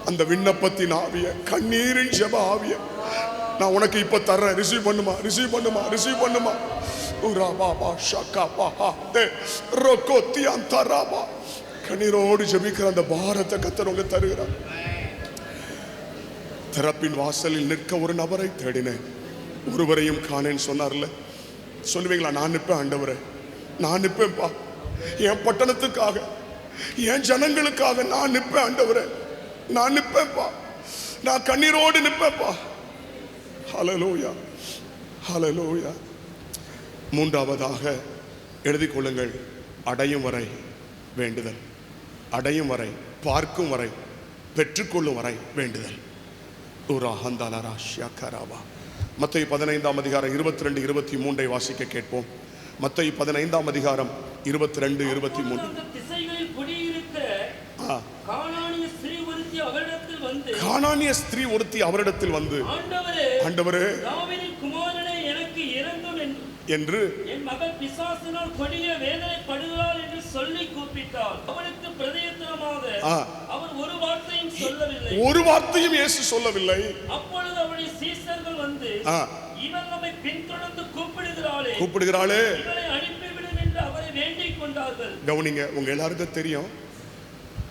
அந்த விண்ணப்பத்தின் ஆவிய, கண்ணீரின் ஜெப ஆவிய நான் உனக்கு இப்ப தர்றேன். ரிசீவ் பண்ணுமா, ரிசீவ் பண்ணுமா, ரிசீவ் பண்ணுமா. கண்ணீரோடு ஜெபிக்கிற அந்த பாரத்தை கர்த்தர் உங்களுக்கு தருகிறார். திறப்பின் வாசலில் நிற்க ஒரு நபரை தேடினேன், ஒருவரையும் காணேன்னு சொன்னார்ல. சொல்லுவீங்களா? நான் நிற்பேன் ஆண்டவரே, நான் நிற்பேன்பா. என் பட்டணத்துக்காக, என் ஜனங்களுக்காக நான் நிற்பேன் ஆண்டவரே, நான் நிற்பேன்பா. நான் கண்ணீரோடு நிற்பேன்பா. ஹalleluya, ஹalleluya. மூன்றாவதாக எழுதிக் கொள்ளுங்கள், அடையும் வரை வேண்டுதல். அடையும் வரை, பார்க்கும் வரை, பெற்றுக்கொள்ளும் வரை வேண்டுதல். மத்தேயு 15ஆம் அதிகாரம் 22, 23 வாசிக்க கேட்போம். மத்தேயு 15ஆம் அதிகாரம் 22, 23. கானானிய ஸ்திரீ ஒருத்தி அவரிடத்தில் வந்து, ஆண்டவரே, என்று என் மகள் பிசாசினால் கொடிய வேதனைப்படுகிறாள் என்று சொல்லி கூப்பிட்டார். அவனுக்கு பிரதியுத்தரமாக அவர் ஒரு வார்த்தையும் சொல்லவில்லை. ஒரு வார்த்தையும் இயேசு சொல்லவில்லை. அப்பொழுது அவருடைய சீஷர்கள் வந்து, இவள் நம்மை பின்தொடர்ந்து கூப்பிடுகிறாளே, இவளை அனுப்பிவிடும் என்று அவரை வேண்டிக் கொண்டார்கள். கவனிங்க, உங்க எல்லாருக்கும் தெரியும்,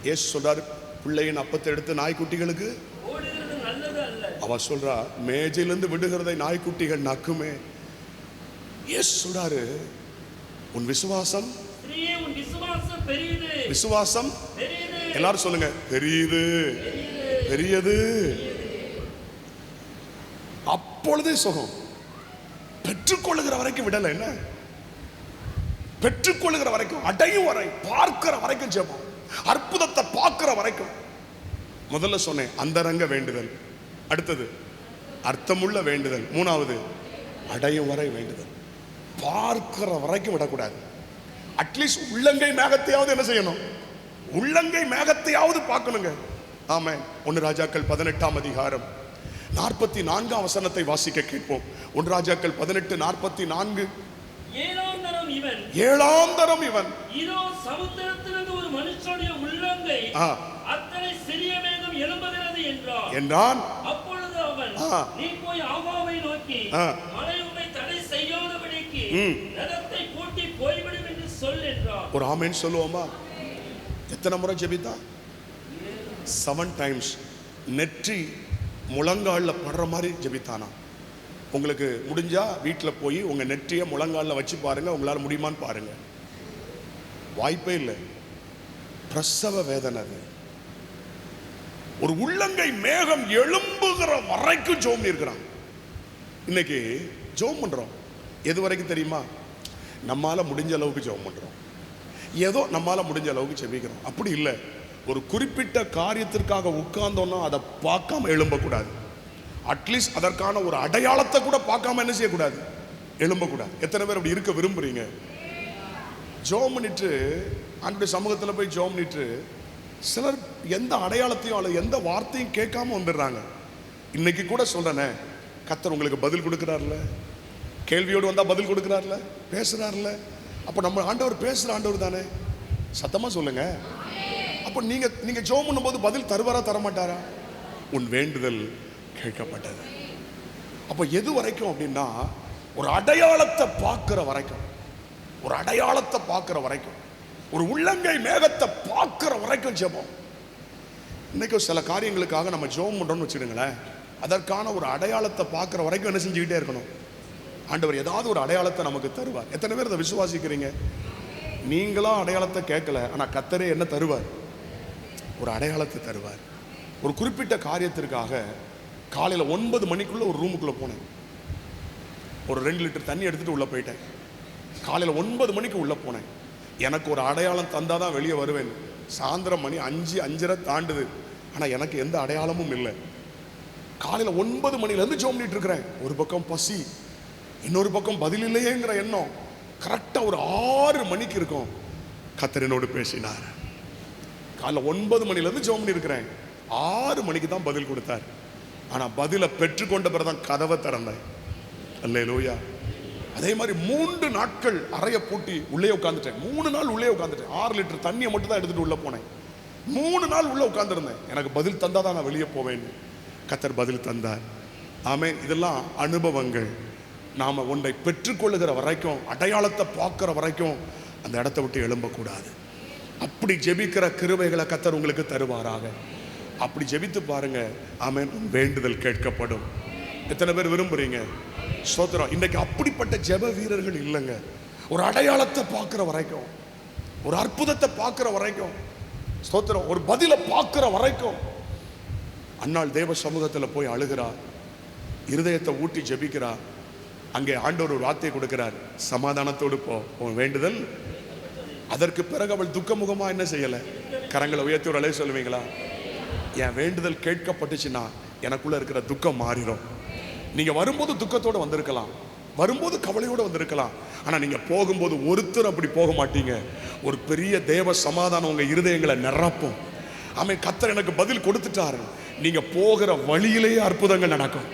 இயேசு சொல்றாரு, பிள்ளையின் அப்பத்தை எடுத்து நாய்க்குட்டிகளுக்கு ஓடுகிறது நல்லது அல்ல. அவ சொல்றா, மேஜையிலிருந்து விடுகிறதை நாய்க்குட்டிகள் நக்குமே. இயேசு சொல்றாரு, உன் விசுவாசம் பெரியது. விசுவாசம் எல்லாரும் சொல்லுங்க, பெரியது, பெரியது. அப்பொழுதே சுகம். பெற்றுக்கொள்ளுகிற வரைக்கும் விடல. என்ன? பெற்றுக்கொள்ளுகிற வரைக்கும், அடையும் வரை, பார்க்கிற வரைக்கும் ஜெபம், அற்புதத்தை பார்க்கிற வரைக்கும். முதல்ல சொன்னேன் அந்தரங்க வேண்டுதல், அடுத்தது அர்த்தமுள்ள வேண்டுதல், மூணாவது அடையும் வரை வேண்டுதல். பார்க்கிற வரைக்கும் விடக்கூடாது. அட்லீஸ்ட் உள்ளங்கை மேகத்தையாவது என்ன செய்யணும்? உள்ளங்கை மேகத்தையாவது பார்க்கணுங்க. ஆமே. 1 ராஜாக்கள் 18ஆம் அதிகாரம் 44ஆம் வசனத்தை வாசிக்க கேட்போம். 1 ராஜாக்கள் 18:44. ஏழாம் தரம் இவன் இதோ சமுத்திரத்திலிருந்து ஒரு மனுஷனுடைய உள்ளங்கை அத்தனை சிறிய மேகம் எழும்புகிறது என்றான். அப்பொழுது அவன், நீ போய் ஆகாவை நோக்கி, மழை உம்மை தடை செய்யாதபடிக்கு நகத்தை பூட்டி போய்விடும் என்று சொல் என்றான். ஒரு ஆமென் சொல்லுவோமா? எத்தனை முறை ஜெபித்தா? 7 டைம்ஸ். நெற்றி முழங்கால்ல படுற மாதிரி ஜெபித்தானா? உங்களுக்கு முடிஞ்சா வீட்டில் போய் உங்க நெற்றியை முழங்காலில் வச்சு பாருங்க, உங்களால் முடியுமான்னு பாருங்க. வாய்ப்பே இல்லை. பிரசவ வேதனை. ஒரு உள்ளங்கை மேகம் எழும்புகிற வரைக்கும் ஜெபம் இருக்கிறான். இன்னைக்கு ஜெபம் பண்றோம். எது வரைக்கும் தெரியுமா? நம்மால முடிஞ்ச அளவுக்கு ஜெபம் பண்றோம். ஏதோ நம்மால முடிஞ்ச அளவுக்கு ஜெபிக்கிறோம். அப்படி இல்லை. ஒரு குறிப்பிட்ட காரியத்திற்காக உட்கார்ந்தோம்னா அதை பார்க்காம எழும்பக்கூடாது. அட்லீஸ்ட் அதற்கான ஒரு அடையாளத்தை கூட பார்க்காம என்ன செய்யக்கூடாது, எழும்பக்கூடாது. எத்தனை பேர் அப்படி இருக்க விரும்புறீங்க? ஜெபம் பண்ணிட்டு ஆண்டவருடைய சமூகத்தில் போய் ஜெபம் பண்ணிட்டு சிலர் எந்த அடையாளத்தையும் அல்லது எந்த வார்த்தையும் கேட்காம வந்துடுறாங்க. இன்னைக்கு கூட சொல்றேனே, கர்த்தர் உங்களுக்கு பதில் கொடுக்கிறார்ல, கேள்வியோடு வந்தா பதில் கொடுக்கிறார்ல, பேசுறாருல. அப்போ நம்ம ஆண்டவர் பேசுற ஆண்டவர் தானே, சத்தமா சொல்லுங்க. அப்போ நீங்க ஜெபம் பண்ணும்போது பதில் தருவாரா தரமாட்டாரா? உன் வேண்டுதல் கேட்கப்பட்டது. அப்போ எது வரைக்கும் அப்படின்னா, ஒரு அடையாளத்தை பார்க்கிற வரைக்கும், ஒரு அடையாளத்தை பார்க்கிற வரைக்கும், ஒரு உள்ளங்கை மேகத்தை பார்க்கிற வரைக்கும் ஜெபம். இன்னைக்கு சில காரியங்களுக்காக நம்ம ஜெபம் பண்றோம்னு வச்சுடுங்களேன், அதற்கான ஒரு அடையாளத்தை பார்க்கிற வரைக்கும் என்ன செஞ்சுக்கிட்டே இருக்கணும். ஆண்டவர் ஏதாவது ஒரு அடையாளத்தை நமக்கு தருவார். எத்தனை பேர் அதை விசுவாசிக்கிறீங்க? நீங்களா அடையாளத்தை கேட்கல, ஆனா கர்த்தரே என்ன தருவார்? ஒரு அடையாளத்தை தருவார். ஒரு குறிப்பிட்ட காரியத்திற்காக காலையில் 9 மணிக்குள்ள ஒரு ரூமுக்குள்ள போனேன். ஒரு 2 லிட்டர் தண்ணி எடுத்துட்டு உள்ள போயிட்டேன். காலையில் 9 மணிக்கு உள்ள போனேன். எனக்கு ஒரு அடையாளம் தந்தாதான் வெளியே வருவேன். சாயந்தரம் மணி 5, 5:30 தாண்டுது, ஆனா எனக்கு எந்த அடையாளமும் இல்லை. காலையில் 9 மணிலேருந்து ஜெபம் பண்ணிட்டு இருக்கிறேன். ஒரு பக்கம் பசி, இன்னொரு பக்கம் பதில் இல்லையேங்கிற எண்ணம். கரெக்டாக ஒரு 6 மணிக்கு இருக்கும், கர்த்தர் என்னோடு பேசினார். காலைல 9 மணிலேருந்து ஜெபம் பண்ணி இருக்கிறேன். 6 மணிக்கு தான் பதில் கொடுத்தார். ஆனால் பதிலை பெற்றுக்கொண்ட பிறதான் கதவை திறந்தேன். அல்லேலூயா. அதே மாதிரி 3 நாட்கள் அறையை பூட்டி உள்ளே உட்காந்துட்டேன். 3 நாள் உள்ளே உட்காந்துட்டேன். 6 லிட்டர் தண்ணியை மட்டும் தான் எடுத்துட்டு உள்ள போனேன். 3 நாள் உள்ள உட்காந்துருந்தேன். எனக்கு பதில் தந்தாதான் நான் வெளியே போவேன். கர்த்தர் பதில் தந்தார். ஆமென். இதெல்லாம் அனுபவங்கள். நாம ஒன்றை பெற்றுக்கொள்ளுகிற வரைக்கும், அடையாளத்தை பார்க்கிற வரைக்கும் அந்த இடத்தை விட்டு எழும்பக்கூடாது. அப்படி ஜெபிக்கிற கிருபைகளை கர்த்தர் உங்களுக்கு தருவாராக. அப்படி ஜெபித்து பாருங்க. ஆமென். வேண்டுதல் கேட்கப்படும். எத்தனை பேர் விரும்புறீங்க? ஸ்தோத்திரம். இன்னைக்கு அப்படிப்பட்ட ஜெப வீரர்கள் இல்லைங்க. ஒரு அடையாளத்தை பார்க்கிற வரைக்கும், ஒரு அற்புதத்தை பார்க்கிற வரைக்கும், ஸ்தோத்திரம், ஒரு பதிலை பார்க்கிற வரைக்கும். அன்னாள் தேவ சமூகத்தில் போய் அழுகிறார், இருதயத்தை ஊட்டி ஜெபிக்கிறார். அங்கே ஆண்டவர் ஒரு வார்த்தையை கொடுக்கிறார், சமாதானத்தோடு போ, உன் வேண்டுதல். அதற்கு பிறகு அவள் துக்கமுகமா என்ன செய்யல, கரங்களை உயர்த்தி ஒரு அலைய சொல்லுவீங்களா? என் வேண்டுதல் கேட்கப்பட்டுச்சுன்னா எனக்குள்ள இருக்கிற துக்கம் மாறிடும். நீங்க வரும்போது துக்கத்தோட வந்திருக்கலாம், வரும்போது கவலையோட வந்திருக்கலாம், ஆனா நீங்க போகும்போது ஒருத்தர் அப்படி போக மாட்டீங்க. ஒரு பெரிய தேவ சமாதானம் உங்க இருதயங்களை நிரப்பும். ஆமென். கர்த்தர் எனக்கு பதில் கொடுத்துட்டாரு. நீங்க போகிற வழியிலேயே அற்புதங்கள் நடக்கும்.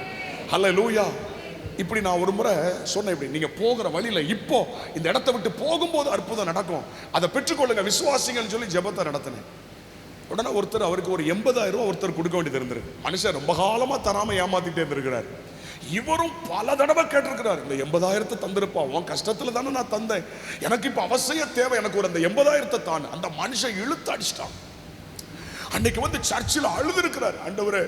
ஹல்லேலூயா. இப்படி நான் ஒரு முறை சொன்னேன், இப்படி நீங்க போகிற வழியில இப்போ இந்த இடத்தை விட்டு போகும்போது அற்புதம் நடக்கும், அதை பெற்றுக்கொள்ளுங்க, விசுவாசிங்கன்னு சொல்லி ஜெபத்தை நடத்தினேன். உடனே ஒருத்தர், அவருக்கு ஒரு 80,000 ரூபாய் ஒருத்தர் கொடுக்க வேண்டியது இருந்திருக்கு. மனுஷன் ரொம்ப காலமா தராம ஏமாத்திட்டே இருந்திருக்கிறார். இவரும் பல தடவை கேட்டிருக்கிறார், இந்த 80,000 தந்திருப்பா, உன் கஷ்டத்துல தானே நான் தந்தேன், எனக்கு இப்ப அவசிய தேவை, எனக்கு ஒரு அந்த 80,000 தான். அந்த மனுஷன் இழுத்து அடிச்சிட்டான். அன்னைக்கு வந்து சர்ச்சில் அழுது இருக்கிறார், ஆண்டவரே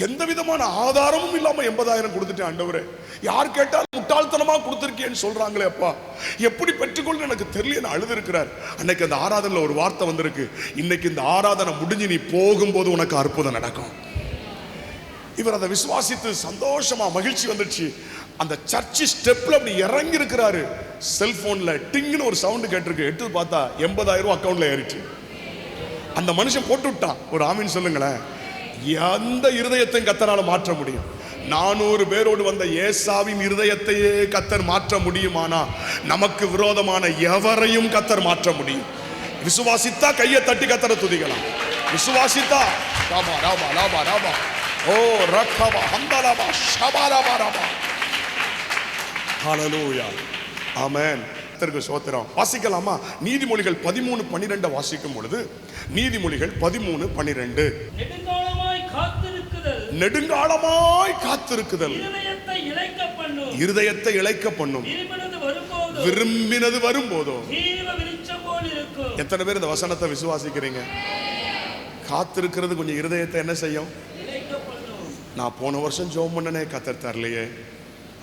எந்த விதமான ஆதாரமும் இல்லாம 80,000 கொடுத்துட்டேன் ஆண்டவரே, யார் கேட்டாலும் முட்டாள்தனமா கொடுத்திருக்கேன்னு சொல்றாங்களே அப்பா, எப்படி பெற்றுக்கொள்ள எனக்கு தெரியல அழுது இருக்கிறார். அன்னைக்கு அந்த ஆராதனையில் ஒரு வார்த்தை வந்திருக்கு, இன்னைக்கு இந்த ஆராதனை முடிஞ்சு நீ போகும்போது உனக்கு அற்புதம் நடக்கும். இவர் அதை விசுவாசித்து சந்தோஷமா மகிழ்ச்சி வந்துச்சு. அந்த சர்ச் ஸ்டெப்ல அப்படி இறங்கி இருக்கிறாரு. செல்போன்ல டிங்னு ஒரு சவுண்ட் கேட்டிருக்கு, எடுத்து பார்த்தா 80,000 ரூபாய் அக்கௌண்ட்ல ஏறிச்சு. அந்த மனுஷன் போட்டு விட்டான். ஒரு ஆமீன் சொல்லுங்களேன். எந்த இருதயத்தையும் கர்த்தரால மாற்ற முடியும். 400 பேரோடு வந்த ஏசாவின் இருதயத்தையே கர்த்தர் மாற்ற முடியுமானா நமக்கு விரோதமான எவரையும் கர்த்தர் மாற்ற முடியும். விசுவாசித்தா கையை தட்டி கர்த்தரை துதிக்கலாம். விசுவாசித்தா ராபா ராபா ராபா ராபா ஓ ரக்கபா ஹந்தலபா ஷபாலபா ராபா. ஹல்லேலூயா. ஆமென். கர்த்தருக்கு ஸ்தோத்திரம். வாசிக்கலாமா? நீதிமொழிகள் 13:12 வாசிக்கும் பொழுது, நீதிமொழிகள் 13:12, நெடுங்காலமாய் காத்திருக்குதல், நெடுங்காலமாய் காத்திருக்குதல் இருதயத்தை இளைக்க பண்ணும், இருதயத்தை இளைக்க பண்ணும், விரும்பினது வரும்போதோ ஜீவ விருட்சம் போல் இருக்கும். எத்தனை பேர் இந்த வசனத்தை விசுவாசிக்கிறீங்க? காத்திருக்கிறது கொஞ்சம் இருதயத்தை என்ன செய்யும்? இளைக்க பண்ணும். நான் போன வருஷம் ஜெபம் பண்ணனே கர்த்தர் தரலையே,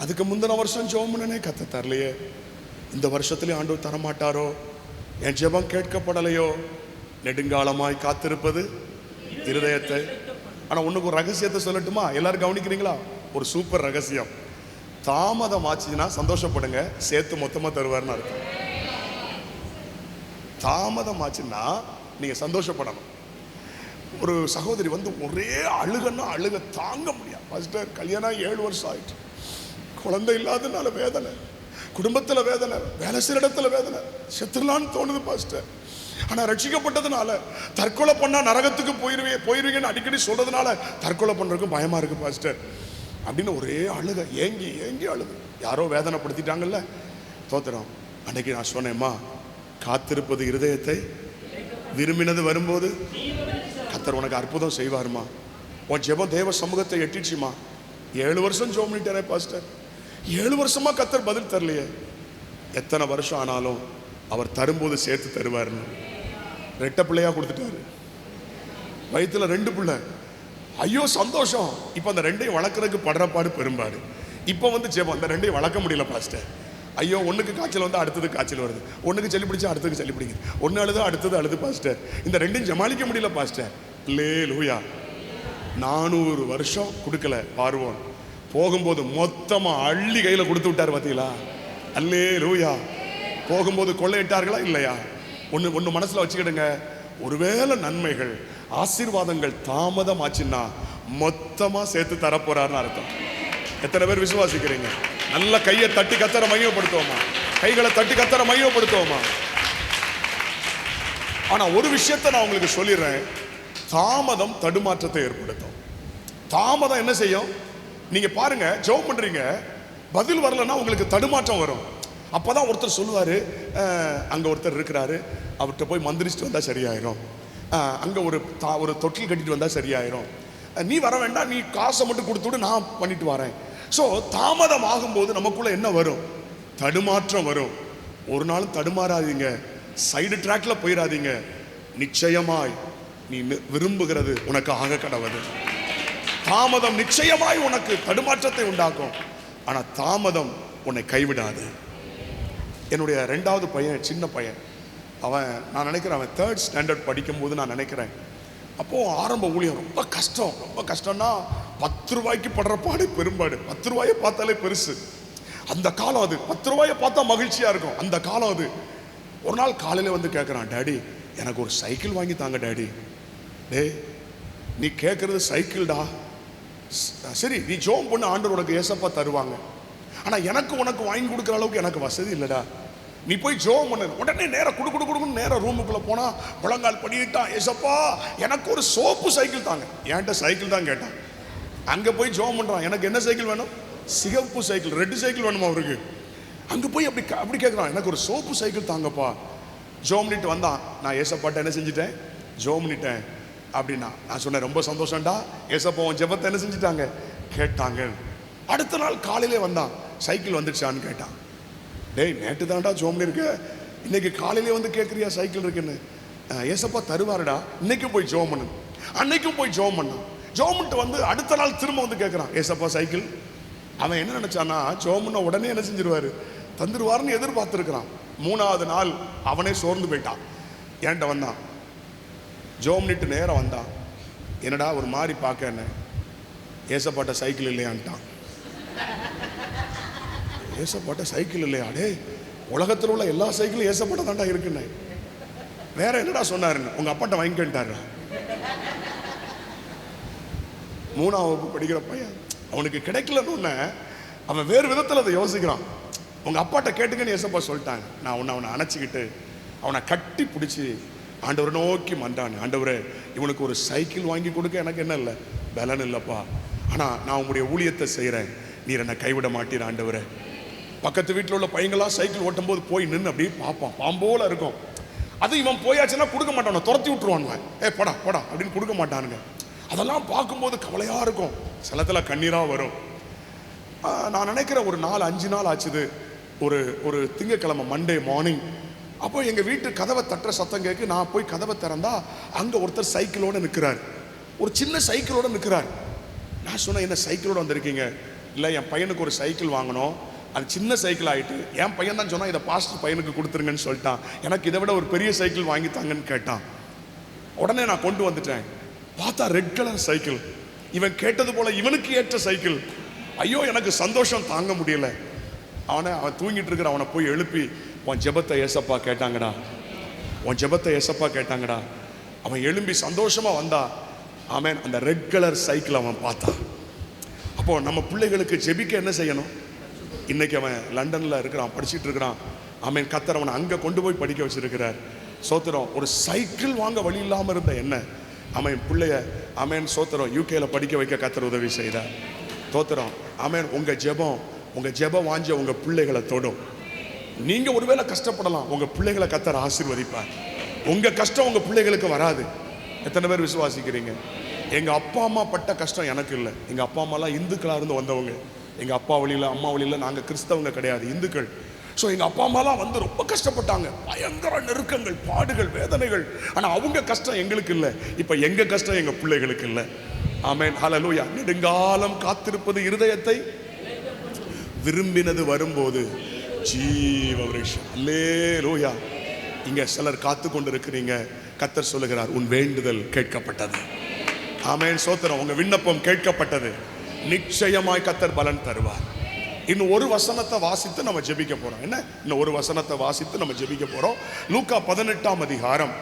அதுக்கு முந்தின வருஷம் ஜெபம் பண்ணனே கர்த்தர் தரலையே, இந்த வருஷத்துலயும் ஆண்டவர் தரமாட்டாரோ, என் ஜெபம் கேட்கப்படலையோ. நெடுங்காலமாய் காத்திருப்பது இருதயத்தை. ஆனா உனக்கு ஒரு ரகசியத்தை சொல்லட்டுமா? எல்லாரும் கவனிக்கிறீங்களா? ஒரு சூப்பர் ரகசியம். தாமதம் ஆச்சுன்னா சந்தோஷப்படுங்க, சேர்த்து மொத்தமா தருவார்னு அர்த்தம். தாமதம் ஆச்சுன்னா நீங்க சந்தோஷப்படணும். ஒரு சகோதரி வந்து ஒரே அழுகன்னா அழுக தாங்க முடியாது. பாஸ்டர் கல்யாணம் 7 வருஷம் ஆயிடுச்சு, குழந்தை இல்லாதனால வேதனை, குடும்பத்தில் வேதனை, வேலை செய்கிற இடத்துல வேதனை, செத்துலான்னு தோணுது பாஸ்டர். ஆனால் ரட்சிக்கப்பட்டதுனால தற்கொலை பண்ணா நரகத்துக்கு போயிருவீங்கன்னு அடிக்கடி சொல்றதுனால தற்கொலை பண்ணுறதுக்கும் பயமா இருக்கு பாஸ்டர் அப்படின்னு ஒரே அழுக, ஏங்கி ஏங்கி அழுது. யாரோ வேதனைப்படுத்திட்டாங்கல்ல, தோத்திரம். அன்னைக்கு நான் சொன்னேம்மா, காத்திருப்பது இருதயத்தை விரும்பினது வரும்போது கர்த்தர் உனக்கு அற்புதம் செய்வாருமா. உன் ஜெபம் தேவ சமூகத்தை எட்டிடுச்சுமா. 7 வருஷம் ஜெபம் பண்ணிட்டேனே பாஸ்டர், 7 வருஷமா கர்த்தர் பதில் தரலையே. எத்தனை வருஷம் ஆனாலும் அவர் தரும்போது சேர்த்து தருவாருன்னு 2 பிள்ளையா கொடுத்துட்டாரு. வயிற்றுல 2 பிள்ளை. ஐயோ சந்தோஷம். இப்போ அந்த 2ஐயும் வளர்க்குறதுக்கு படுறப்பாடு பெரும்பாடு. இப்போ வந்து ஜெபம் அந்த 2ஐயும் வளர்க்க முடியல பாஸ்டர். ஐயோ ஒன்றுக்கு காய்ச்சல் வந்து அடுத்தது காய்ச்சல் வருது, ஒன்றுக்கு சளி பிடிச்சா அடுத்ததுக்கு சளி பிடிக்குது, ஒன்று அழுது அடுத்தது அழுது பாஸ்டர். இந்த 2ஐயும் ஜமாளிக்க முடியல பாஸ்டர். அல்லேலூயா. 400 வருஷம் கொடுக்கல பார்வோன், போகும்போது மொத்தமாக அள்ளி கையில் கொடுத்து விட்டார் பார்த்தீங்களா. அல்லேலூயா. போகும்போது கொள்ளையிட்டார்களா இல்லையா? ஒன்று மனசில் வச்சுக்கிடுங்க, ஒருவேளை நன்மைகள் ஆசீர்வாதங்கள் தாமதம் ஆச்சுன்னா மொத்தமாக சேர்த்து தரப்போறாருன்னு அர்த்தம். எத்தனை பேர் விசுவாசிக்கிறீங்க? நல்ல கையை தட்டி கத்தரை மையப்படுத்துவோமா? கைகளை தட்டி கத்தரை மையப்படுத்துவோமா? ஆனா ஒரு விஷயத்தை நான் உங்களுக்கு சொல்லிடுறேன், தாமதம் தடுமாற்றத்தை ஏற்படுத்தும். தாமதம் என்ன செய்யும்? நீங்க பாருங்க, ஜெபம் பண்றீங்க, பதில் வரலன்னா உங்களுக்கு தடுமாற்றம் வரும். அப்பதான் ஒருத்தர் சொல்லுவாரு, அங்க ஒருத்தர் இருக்கிறாரு, அவர்கிட்ட போய் மந்திரிச்சுட்டு வந்தா சரியாயிரும், அங்க ஒரு தொட்டில் கட்டிட்டு வந்தா சரியாயிரும், நீ வர வேண்டாம், நீ காசை மட்டும் கொடுத்துட்டு நான் பண்ணிட்டு வரேன். ஸோ தாமதம் ஆகும்போது நமக்குள்ள என்ன வரும்? தடுமாற்றம் வரும். ஒரு நாளும் தடுமாறாதீங்க, சைடு ட்ராக்ல போயிடாதீங்க. நிச்சயமாய் நீ விரும்புகிறது உனக்கு ஆக கடவுது. தாமதம் நிச்சயமாய் உனக்கு தடுமாற்றத்தை உண்டாக்கும், ஆனா தாமதம் உன்னை கைவிடாது. என்னுடைய 2வது பையன், சின்ன பையன், அவன் நான் நினைக்கிறேன் அவன் 3rd ஸ்டாண்டர்ட் படிக்கும்போது நான் நினைக்கிறேன், அப்போது ஆரம்ப ஊழியம் ரொம்ப கஷ்டம். ரொம்ப கஷ்டம்னா 10 ரூபாய்க்கு படுற பாடு பெரும்பாடு. 10 ரூபாயை பார்த்தாலே பெருசு. அந்த காலம் அது. 10 ரூபாயை பார்த்தா மகிழ்ச்சியாக இருக்கும் அந்த காலம் அது. ஒரு நாள் காலையில் வந்து கேட்குறான், டேடி எனக்கு ஒரு சைக்கிள் வாங்கி தாங்க டேடி. டே நீ கேட்குறது சைக்கிள்டா, சரி நீ ஜோம் பண்ண, ஆண்டவர் உனக்கு ஏசப்பா தருவாங்க. ஆனால் எனக்கு உனக்கு வாங்கி கொடுக்குற அளவுக்கு எனக்கு வசதி இல்லைடா, நீ போய் ஜோம் பண்ணு. உடனே நேரம் கொடுக்குன்னு நேரம் ரூமுக்குள்ளே போனால் முழங்கால் பண்ணிட்டான், ஏசப்பா எனக்கு ஒரு சோப்பு சைக்கிள் தாங்க. என்கிட்ட சைக்கிள் தான் கேட்டான். அங்கே போய் ஜோம் பண்ணுறான், எனக்கு என்ன சைக்கிள் வேணும்? சிகப்பு சைக்கிள், ரெட் சைக்கிள் வேணுமா அவருக்கு? அங்கே போய் அப்படி கேட்குறான், எனக்கு ஒரு சோப்பு சைக்கிள் தாங்கப்பா. ஜோம் பண்ணிட்டு வந்தான். நான் ஏசப்பாட்ட என்ன செஞ்சுட்டேன்? ஜோம் பண்ணிட்டேன் அப்படின்னா. நான் சொன்னேன், ரொம்ப சந்தோஷம்டா, ஏசப்பா உன் ஜெபத்தை என்ன செஞ்சுட்டாங்க? கேட்டாங்க. அடுத்த நாள் காலையிலே வந்தான், சைக்கிள் வந்துடுச்சான்னு கேட்டான். டேய் நேற்று தான்டா ஜோம் பண்ணிருக்க, இன்னைக்கு காலையிலே வந்து கேட்குறியா சைக்கிள் இருக்குன்னு? ஏசப்பா தருவாருடா, இன்னைக்கும் போய் ஜோம் பண்ணு. அன்னைக்கும் போய் ஜோம் பண்ணான். ஜோம் பண்ணிட்டு வந்து அடுத்த நாள் திரும்ப வந்து கேட்குறான், ஏசப்பா சைக்கிள். அவன் என்ன நினைச்சானா, ஜோம் பண்ண உடனே என்ன செஞ்சிருவாரு, தந்துருவாருன்னு எதிர்பார்த்துருக்கிறான். 3வது நாள் அவனே சோர்ந்து போயிட்டான். என்கிட்ட வந்தான், ஜோம் பண்ணிட்டு நேரம் வந்தான். என்னடா ஒரு மாதிரி பார்க்க, என்ன ஏசப்பாட்ட சைக்கிள் இல்லையான்ட்டான். ஏசப்பாட்ட சைக்கிள் இல்லையா? டே உலகத்தில் உள்ள எல்லா சைக்கிளும் ஏசப்பாட்ட தாண்டா இருக்குன்னு. வேற என்னடா சொன்னாருன்னு? உங்க அப்பாட்ட வாங்கிக்கிட்டாரு. 3ஆம் வகுப்பு படிக்கிற பையன், அவனுக்கு கிடைக்கலன்னு அவன் வேறு விதத்தில் அதை யோசிக்கிறான். உங்க அப்பாட்ட கேட்டுக்கன்னு ஏசப்பா சொல்லிட்டாங்க. நான் அவனை அணைச்சிக்கிட்டு அவனை கட்டி பிடிச்சி ஆண்டவரை நோக்கி மன்றான், ஆண்டவரே இவனுக்கு ஒரு சைக்கிள் வாங்கி கொடுக்க எனக்கு என்ன இல்லை, பலன் இல்லைப்பா, ஆனால் நான் உங்களுடைய ஊழியத்தை செய்கிறேன், நீர் என்னை கைவிட மாட்டீர் ஆண்டவரே. பக்கத்து வீட்டில் உள்ள பையங்களாம் சைக்கிள் ஓட்டும் போது போய் நின்று அப்படியே பார்ப்பான், பாம்போல இருக்கும். அது இவன் போயாச்சுன்னா கொடுக்க மாட்டான், துரத்தி விட்டுருவானுங்க. படா படா அப்படின்னு கொடுக்க மாட்டானுங்க. அதெல்லாம் பார்க்கும்போது கவலையாக இருக்கும், சிலத்தில் கண்ணீராக வரும். நான் நினைக்கிறேன் ஒரு 4-5 நாள் ஆச்சுது. ஒரு திங்கக்கிழமை மண்டே மார்னிங், அப்போ எங்கள் வீட்டு கதவை தட்டுற சத்தம் கேட்கு. நான் போய் கதவை திறந்தா அங்கே ஒருத்தர் சைக்கிளோடு நிற்கிறார், ஒரு சின்ன சைக்கிளோடு நிற்கிறார். நான் சொன்னேன், என்ன சைக்கிளோடு வந்திருக்கீங்க? இல்லை என் பையனுக்கு ஒரு சைக்கிள் வாங்கணும், அது சின்ன சைக்கிள் ஆகிட்டு, என் பையன் தான் சொன்னால் இதை பாஸ்டர் பையனுக்கு கொடுத்துருங்கன்னு சொல்லிட்டான், எனக்கு இதை விட ஒரு பெரிய சைக்கிள் வாங்கித்தாங்கன்னு கேட்டான். உடனே நான் கொண்டு வந்துட்டேன். பார்த்தா ரெட் கலர் சைக்கிள், இவன் கேட்டது போல இவனுக்கு ஏற்ற சைக்கிள். ஐயோ எனக்கு சந்தோஷம் தாங்க முடியல. அவன் தூங்கிட்டு இருக்கிற அவனை போய் எழுப்பி, உன் ஜெபத்தை ஏசப்பா கேட்டாங்கடா, உன் ஜெபத்தை ஏசப்பா கேட்டாங்கடா. அவன் எழும்பி சந்தோஷமா வந்தா. ஆமென். அந்த ரெட் கலர் சைக்கிள் அவன் பார்த்தான். அப்போ நம்ம பிள்ளைகளுக்கு ஜெபிக்க என்ன செய்யணும்? இன்னைக்கு அவன் லண்டன்ல இருக்கிறான், படிச்சுட்டு இருக்கிறான். ஆமென். கர்த்தர் அவனை அங்க கொண்டு போய் படிக்க வச்சிருக்கிறார். சோத்திரம். ஒரு சைக்கிள் வாங்க வழி இல்லாம இருந்த என்ன அவன் பிள்ளைய ஆமென் சோத்திரம் யூகேல படிக்க வைக்க கர்த்தர் உதவி செய்தார். சோத்திரம். ஆமென். உங்க ஜெபம் வாஞ்ச உங்க பிள்ளைகளை தொடும். நீங்க ஒருவேளை கஷ்டப்படலாம், உங்க பிள்ளைகளை கர்த்தர் ஆசீர்வதிப்பார். உங்க கஷ்டம் உங்க பிள்ளைகளுக்கு வராது. எத்தனை பேர் விசுவாசிக்கிறீங்க? எங்க அப்பா அம்மா பட்ட கஷ்டம் எனக்கு இல்லை. எங்க அப்பா அம்மாலாம் இந்துக்களா இருந்து வந்தவங்க. எங்க அப்பா வழியில அம்மா வழியில நாங்க கிறிஸ்தவங்க கிடையாது, இந்துக்கள். ஸோ எங்க அப்பா அம்மாலாம் வந்து ரொம்ப கஷ்டப்பட்டாங்க. பயங்கர நெருக்கங்கள், பாடுகள், வேதனைகள். ஆனா அவங்க கஷ்டம் எங்களுக்கு இல்லை. இப்ப எங்க கஷ்டம் எங்க பிள்ளைகளுக்கு இல்லை. ஆமென். ஹல்லேலூயா. நெடுங்காலம் காத்திருப்பது இருதயத்தை விரும்பினது வரும்போது ஜீவ விருட்சம். அல்லேலூயா. இங்க சிலர் காத்து கொண்டு இருக்கிறீங்க. கர்த்தர் சொல்லுகிறார், உன் வேண்டுதல் கேட்கப்பட்டது. ஆமென். சோத்திரம். உங்க விண்ணப்பம் கேட்கப்பட்டது. நிச்சயமாய் கர்த்தர் பலன் தருவார். இன்னும் ஒரு வசனத்தை வாசித்து நம்ம ஜெபிக்க போறோம். என்ன? இன்னும் ஒரு வசனத்தை வாசித்து நம்ம ஜெபிக்க போறோம். லூக்கா 18ஆம் அதிகாரம்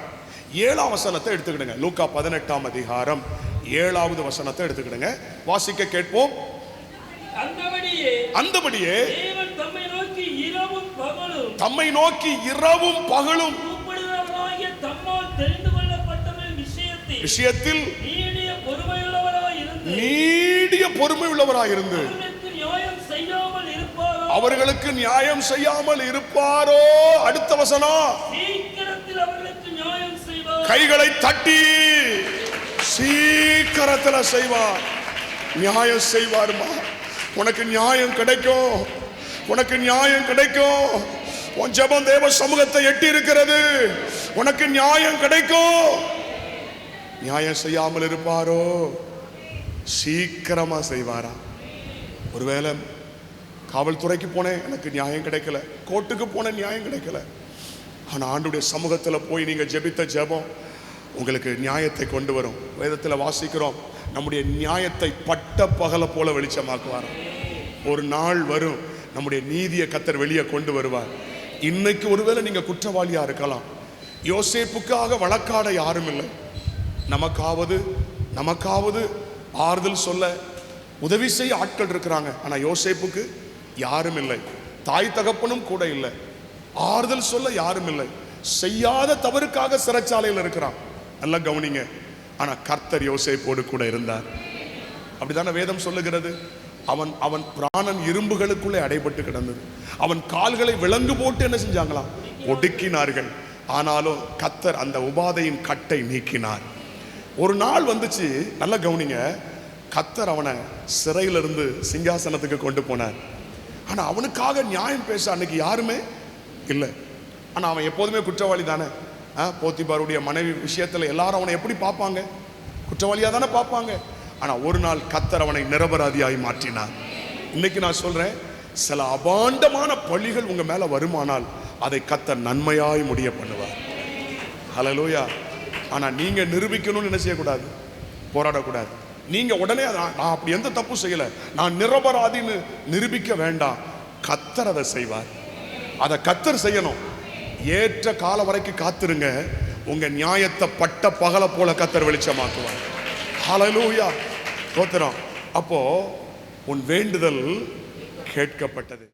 7ஆம் வசனத்தை எடுத்துக்கிடுங்க. லூக்கா 18ஆம் அதிகாரம் 7வது வசனத்தை எடுத்துக்கிடுங்க. வாசிக்க கேட்போம். அந்தபடியே தேவன் தம்மை நோக்கி இரவும் பகலும் தம்மால் தெரிந்து கொள்ளப்பட்டவரின் விஷயத்தில் நீடிய பொறுமை உள்ளவராயிருந்து அவர்களுக்கு நியாயம் செய்யாமல் இருப்பாரோ? அடுத்த வசனம். கைகளை தட்டி சீக்கிரத்தில் செய்வார். நியாயம் செய்வார்மா. உனக்கு நியாயம் கிடைக்கும், உனக்கு நியாயம் கிடைக்கும். உன் ஜெபம் தேவ சமூகத்தை எட்டி இருக்கிறது. உனக்கு நியாயம் கிடைக்கும். நியாயம் செய்யாமல் இருப்பாரோ? சீக்கிரமா செய்வாரா? ஒருவேளை காவல்துறைக்கு போனேன், எனக்கு நியாயம் கிடைக்கல. கோர்ட்டுக்கு போனேன், நியாயம் கிடைக்கல. ஆனா ஆண்டுடைய சமூகத்தில் போய் நீங்க ஜெபித்த ஜெபம் உங்களுக்கு நியாயத்தை கொண்டு வரும். வேதத்தில் வாசிக்கிறோம், நம்முடைய நியாயத்தை பட்ட பகல போல வெளிச்சமாக்குவார். ஒரு நாள் வரும், நம்முடைய நீதியை கர்த்தர் வெளியே கொண்டு வருவார். இன்னைக்கு ஒருவேளை நீங்க குற்றவாளியா இருக்கலாம். யோசேப்புக்காக வழக்காட யாரும் இல்லை. நமக்காவது ஆறுதல் சொல்ல உதவி செய்ய ஆட்கள் இருக்கிறாங்க. ஆனா யோசேப்புக்கு யாரும் இல்லை. தாய் தகப்பனும் கூட இல்லை. ஆறுதல் சொல்ல யாரும் இல்லை. செய்யாத தவறுக்காக சிறைச்சாலையில் இருக்கிறான். நல்லா கவனிங்க. ஆனா கர்த்தர் யோசேப்போடு கூட இருந்தார். அப்படிதானே வேதம் சொல்லுகிறது. அவன் பிராணன் இரும்புகளுக்குள்ளே அடைபட்டு கிடந்தது. அவன் கால்களை விலங்கு போட்டு என்ன செஞ்சாங்களாம்? ஒடுக்கினார்கள். ஆனாலும் கர்த்தர் அந்த உபாதையின் கட்டை நீக்கினார். ஒரு நாள் வந்துச்சு, நல்லா கவனிங்க. கர்த்தர் அவனை சிறையிலிருந்து சிங்காசனத்துக்கு கொண்டு போனார். ஆனா அவனுக்காக நியாயம் பேச அன்னைக்கு யாருமே இல்லை. ஆனா அவன் எப்போதுமே குற்றவாளி தானே. போத்திபாருடைய மனைவி விஷயத்துல எல்லாரும் அவனை எப்படி பார்ப்பாங்க? குற்றவாளியா தானே பார்ப்பாங்க. ஆனா ஒரு நாள் கர்த்தர் அவனை நிரபராதியாய் மாற்றினார். இன்னைக்கு நான் சொல்றேன், சில அபாண்டமான பழிகள் உங்க மேல வருமானால் அதை கர்த்தர் நன்மையாய் முடிய பண்ணுவார். ஹல்லேலூயா. ஆனா நீங்க நிரூபிக்கணும்னு என்ன செய்யக்கூடாது? போராடக்கூடாது. நீங்க உடனே நான் அப்படி எந்த தப்பு செய்யல, நான் நிரபராதின்னு நிரூபிக்க வேண்டாம். கர்த்தர் அதை செய்வார். அதை கர்த்தர் செய்யணும். ஏற்ற கால வரைக்கும் காத்திருங்க. உங்க நியாயத்தை பட்ட பகல போல கர்த்தர் வெளிச்சமாக்குவார். ஹல்லேலூயா. ஸ்தோத்திரம். அப்போ உன் வேண்டுதல் கேட்கப்பட்டது.